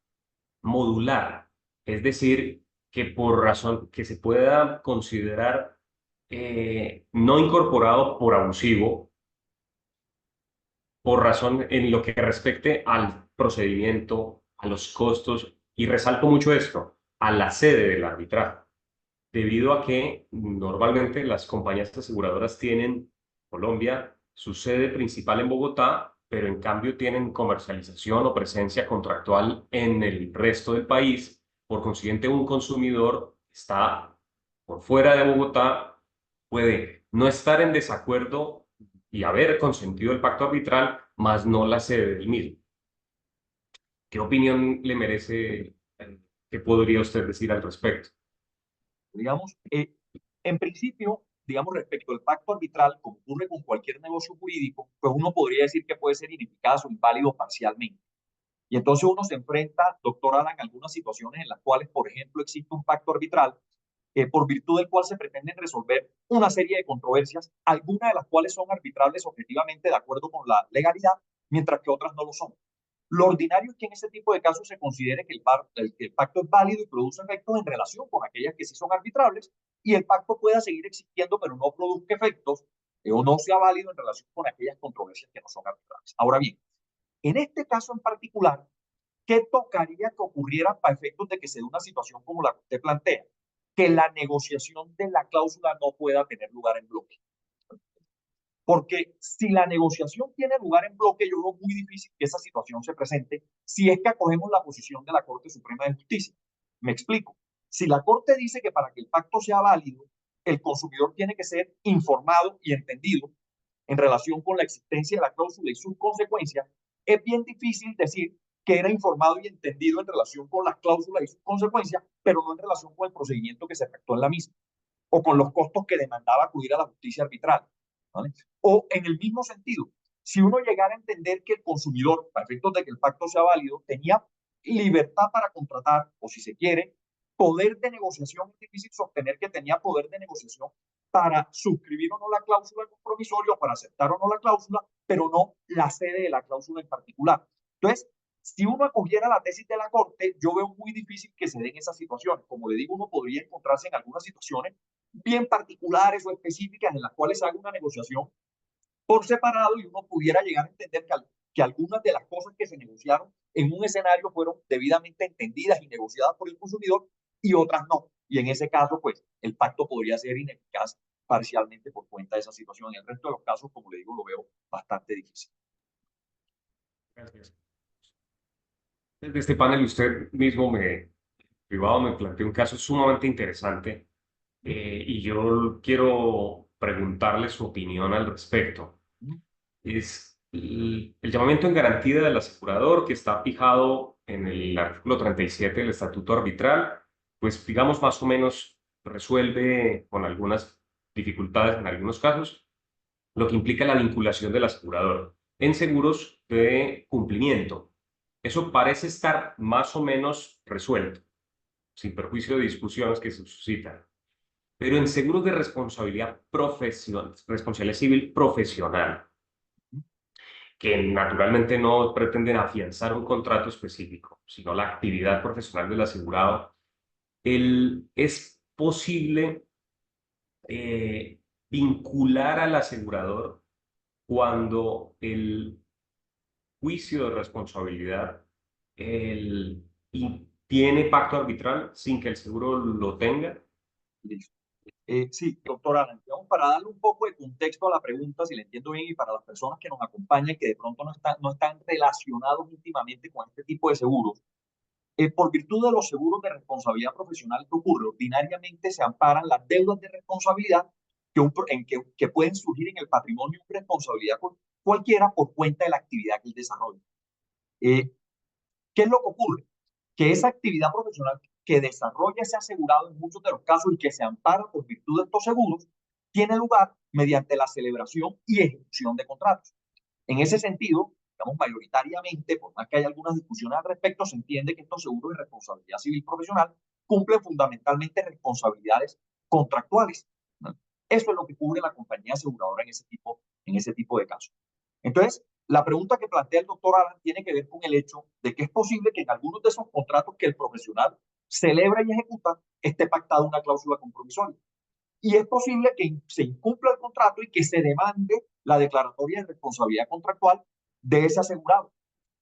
modular. Es decir, que por razón que se pueda considerar no incorporado por abusivo, por razón en lo que respecte al procedimiento, a los costos, y resalto mucho esto, a la sede del arbitraje, debido a que normalmente las compañías aseguradoras tienen, Colombia, su sede principal en Bogotá, pero en cambio tienen comercialización o presencia contractual en el resto del país. Por consiguiente, un consumidor está por fuera de Bogotá, puede no estar en desacuerdo y haber consentido el pacto arbitral, más no la sede del mismo. ¿Qué opinión le merece? ¿Qué podría usted decir al respecto?
Digamos, en principio, digamos, respecto al pacto arbitral, como ocurre con cualquier negocio jurídico, pues uno podría decir que puede ser ineficaz o inválido parcialmente. Y entonces uno se enfrenta, doctor Alan, a algunas situaciones en las cuales, por ejemplo, existe un pacto arbitral por virtud del cual se pretenden resolver una serie de controversias, algunas de las cuales son arbitrables objetivamente de acuerdo con la legalidad, mientras que otras no lo son. Lo ordinario es que en ese tipo de casos se considere que el pacto es válido y produce efectos en relación con aquellas que sí son arbitrables, y el pacto pueda seguir existiendo, pero no produzca efectos o no sea válido en relación con aquellas controversias que no son arbitrables. Ahora bien, en este caso en particular, ¿qué tocaría que ocurriera para efectos de que se dé una situación como la que usted plantea? Que la negociación de la cláusula no pueda tener lugar en bloque. Porque si la negociación tiene lugar en bloque, yo veo muy difícil que esa situación se presente si es que acogemos la posición de la Corte Suprema de Justicia. Me explico. Si la Corte dice que para que el pacto sea válido, el consumidor tiene que ser informado y entendido en relación con la existencia de la cláusula y sus consecuencias, es bien difícil decir que era informado y entendido en relación con las cláusulas y sus consecuencias, pero no en relación con el procedimiento que se efectuó en la misma, o con los costos que demandaba acudir a la justicia arbitral, ¿vale? O en el mismo sentido, si uno llegara a entender que el consumidor, para efectos de que el pacto sea válido, tenía libertad para contratar, o si se quiere, poder de negociación, es difícil sostener que tenía poder de negociación para suscribir o no la cláusula compromisoria, para aceptar o no la cláusula, pero no la sede de la cláusula en particular. Entonces, si uno acogiera la tesis de la Corte, yo veo muy difícil que se den esas situaciones. Como le digo, uno podría encontrarse en algunas situaciones bien particulares o específicas en las cuales se haga una negociación por separado y uno pudiera llegar a entender que algunas de las cosas que se negociaron en un escenario fueron debidamente entendidas y negociadas por el consumidor y otras no. Y en ese caso, pues, el pacto podría ser ineficaz parcialmente por cuenta de esa situación. En el resto de los casos, como le digo, lo veo bastante difícil.
Gracias. Desde este panel usted mismo privado me planteó un caso sumamente interesante y yo quiero preguntarle su opinión al respecto. Es el llamamiento en garantía del asegurador que está fijado en el artículo 37 del Estatuto Arbitral, pues digamos más o menos resuelve con algunas dificultades en algunos casos lo que implica la vinculación del asegurador en seguros de cumplimiento. Eso parece estar más o menos resuelto, sin perjuicio de discusiones que se suscitan. Pero en seguros de responsabilidad profesional, responsabilidad civil profesional, que naturalmente no pretenden afianzar un contrato específico, sino la actividad profesional del asegurado, es posible vincular al asegurador cuando el juicio de responsabilidad tiene pacto arbitral sin que el seguro lo tenga.
Listo. Sí, doctora Alan, digamos, para darle un poco de contexto a la pregunta, si la entiendo bien, y para las personas que nos acompañan y que de pronto no están relacionados íntimamente con este tipo de seguros, por virtud de los seguros de responsabilidad profesional que ocurre, ordinariamente se amparan las deudas de responsabilidad que pueden surgir en el patrimonio de responsabilidad cualquiera por cuenta de la actividad que él desarrolla. ¿Qué es lo que ocurre? Que esa actividad profesional que desarrolla ese asegurado en muchos de los casos y que se ampara por virtud de estos seguros, tiene lugar mediante la celebración y ejecución de contratos. En ese sentido, digamos, mayoritariamente, por más que haya algunas discusiones al respecto, se entiende que estos seguros de responsabilidad civil profesional cumplen fundamentalmente responsabilidades contractuales, ¿no? Eso es lo que cubre la compañía aseguradora en ese tipo de casos. Entonces, la pregunta que plantea el doctor Alan tiene que ver con el hecho de que es posible que en algunos de esos contratos que el profesional celebra y ejecuta esté pactada una cláusula compromisoria. Y es posible que se incumpla el contrato y que se demande la declaratoria de responsabilidad contractual de ese asegurado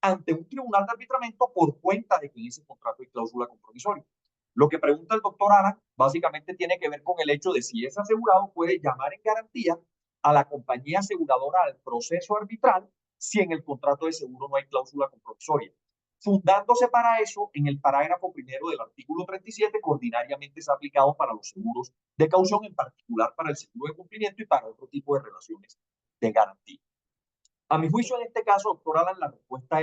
ante un tribunal de arbitramiento por cuenta de que en ese contrato hay cláusula compromisoria. Lo que pregunta el doctor Alan básicamente tiene que ver con el hecho de si ese asegurado puede llamar en garantía a la compañía aseguradora al proceso arbitral si en el contrato de seguro no hay cláusula compromisoria, fundándose para eso en el parágrafo primero del artículo 37, que ordinariamente es aplicado para los seguros de caución, en particular para el seguro de cumplimiento y para otro tipo de relaciones de garantía. A mi juicio, en este caso, doctor Alan, la respuesta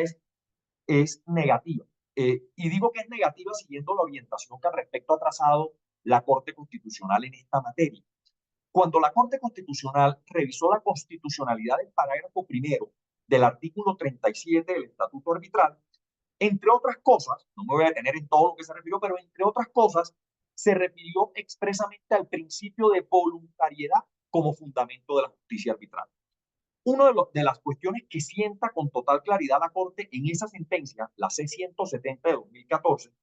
es negativa. Y digo que es negativa siguiendo la orientación que al respecto ha trazado la Corte Constitucional en esta materia. Cuando la Corte Constitucional revisó la constitucionalidad del parágrafo primero del artículo 37 del Estatuto Arbitral, entre otras cosas, no me voy a detener en todo lo que se refirió, pero entre otras cosas, se refirió expresamente al principio de voluntariedad como fundamento de la justicia arbitral. Una de las cuestiones que sienta con total claridad la Corte en esa sentencia, la C-170 de 2014,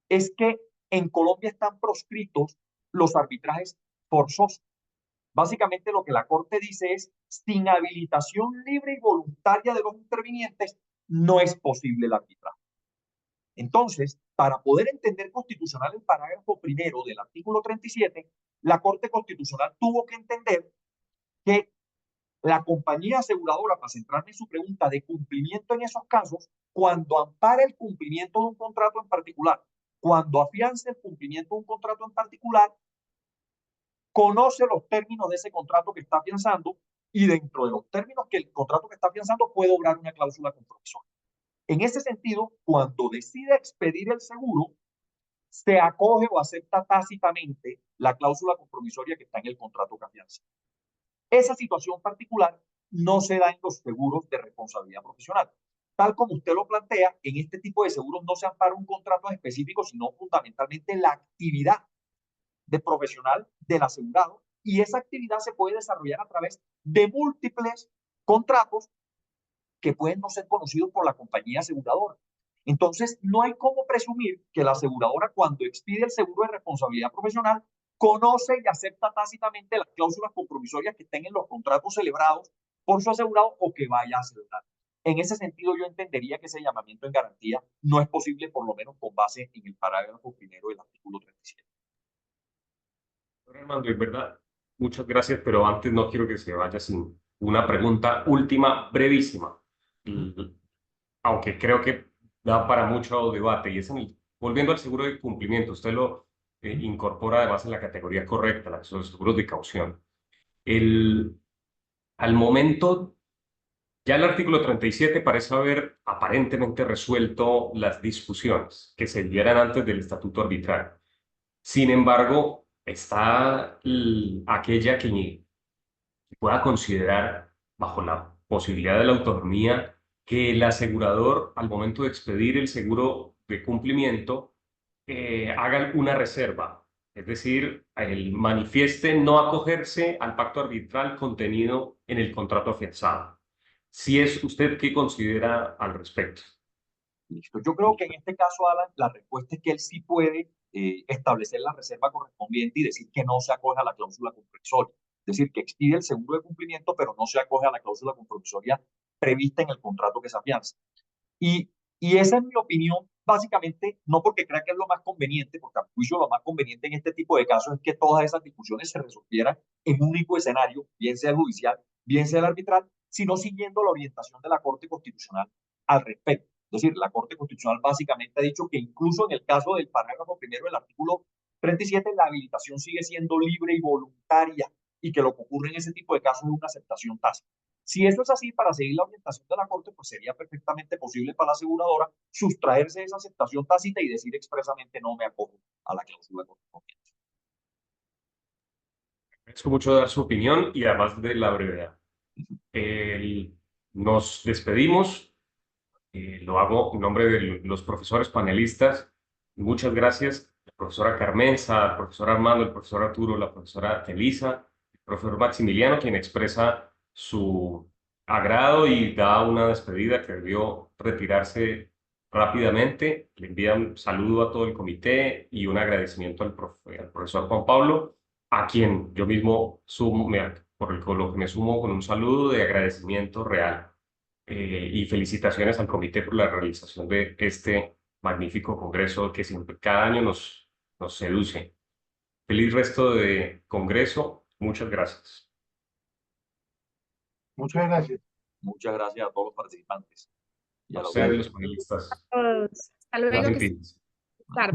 es que en Colombia están proscritos los arbitrajes forzosos. Básicamente lo que la Corte dice es, sin habilitación libre y voluntaria de los intervinientes, no es posible el arbitraje. Entonces, para poder entender constitucional el parágrafo primero del artículo 37, la Corte Constitucional tuvo que entender que la compañía aseguradora, para centrarme en su pregunta de cumplimiento en esos casos, cuando ampara el cumplimiento de un contrato en particular, cuando afianza el cumplimiento de un contrato en particular, conoce los términos de ese contrato que está afianzando y dentro de los términos que el contrato que está afianzando puede obrar una cláusula compromisoria. En ese sentido, cuando decide expedir el seguro, se acoge o acepta tácitamente la cláusula compromisoria que está en el contrato que afianza. Esa situación particular no se da en los seguros de responsabilidad profesional. Tal como usted lo plantea, en este tipo de seguros no se ampara un contrato específico, sino fundamentalmente la actividad de profesional del asegurado, y esa actividad se puede desarrollar a través de múltiples contratos que pueden no ser conocidos por la compañía aseguradora. Entonces, no hay cómo presumir que la aseguradora, cuando expide el seguro de responsabilidad profesional, conoce y acepta tácitamente las cláusulas compromisorias que estén en los contratos celebrados por su asegurado o que vaya a celebrar. En ese sentido, yo entendería que ese llamamiento en garantía no es posible, por lo menos con base en el parágrafo primero del artículo 37.
Armando, es verdad, muchas gracias, pero antes no quiero que se vaya sin una pregunta última, brevísima, aunque creo que da para mucho debate, y es volviendo al seguro de cumplimiento, usted lo incorpora además en la categoría correcta, los seguros de caución. Al momento, ya el artículo 37 parece haber aparentemente resuelto las discusiones que se dieran antes del estatuto arbitral. Sin embargo, está aquella que pueda considerar, bajo la posibilidad de la autonomía, que el asegurador, al momento de expedir el seguro de cumplimiento, haga una reserva, es decir, el manifieste no acogerse al pacto arbitral contenido en el contrato afianzado. Si es usted, ¿qué considera al respecto?
Listo. Yo creo que en este caso, Alan, la respuesta es que él sí puede establecer la reserva correspondiente y decir que no se acoge a la cláusula compromisoria. Es decir, que expide el seguro de cumplimiento, pero no se acoge a la cláusula compromisoria prevista en el contrato que se afianza. Y, y esa es mi opinión, básicamente, no porque crea que es lo más conveniente, porque a mi juicio lo más conveniente en este tipo de casos es que todas esas discusiones se resolvieran en un único escenario, bien sea el judicial, bien sea el arbitral, sino siguiendo la orientación de la Corte Constitucional al respecto. Es decir, la Corte Constitucional básicamente ha dicho que incluso en el caso del parágrafo primero del artículo 37, la habilitación sigue siendo libre y voluntaria y que lo que ocurre en ese tipo de casos es una aceptación tácita. Si eso es así, para seguir la orientación de la Corte, pues sería perfectamente posible para la aseguradora sustraerse de esa aceptación tácita y decir expresamente no me acojo a la cláusula correspondiente.
Agradezco mucho dar su opinión y además de la brevedad. Nos despedimos. Lo hago en nombre de los profesores panelistas. Muchas gracias. La profesora Carmenza, el profesor Armando, el profesor Arturo, la profesora Elisa, el profesor Maximiliano, quien expresa su agrado y da una despedida que debió retirarse rápidamente. Le envía un saludo a todo el comité y un agradecimiento al profesor Juan Pablo, a quien yo mismo sumo, por lo que me sumo con un saludo de agradecimiento real. Y felicitaciones al comité por la realización de este magnífico congreso que siempre, cada año nos seduce. Feliz resto de congreso. Muchas gracias.
Muchas gracias.
Muchas gracias a todos los participantes y
A
a la
ustedes,
audiencia.
los panelistas,
Hasta
más
luego, que
gentiles.
tarde.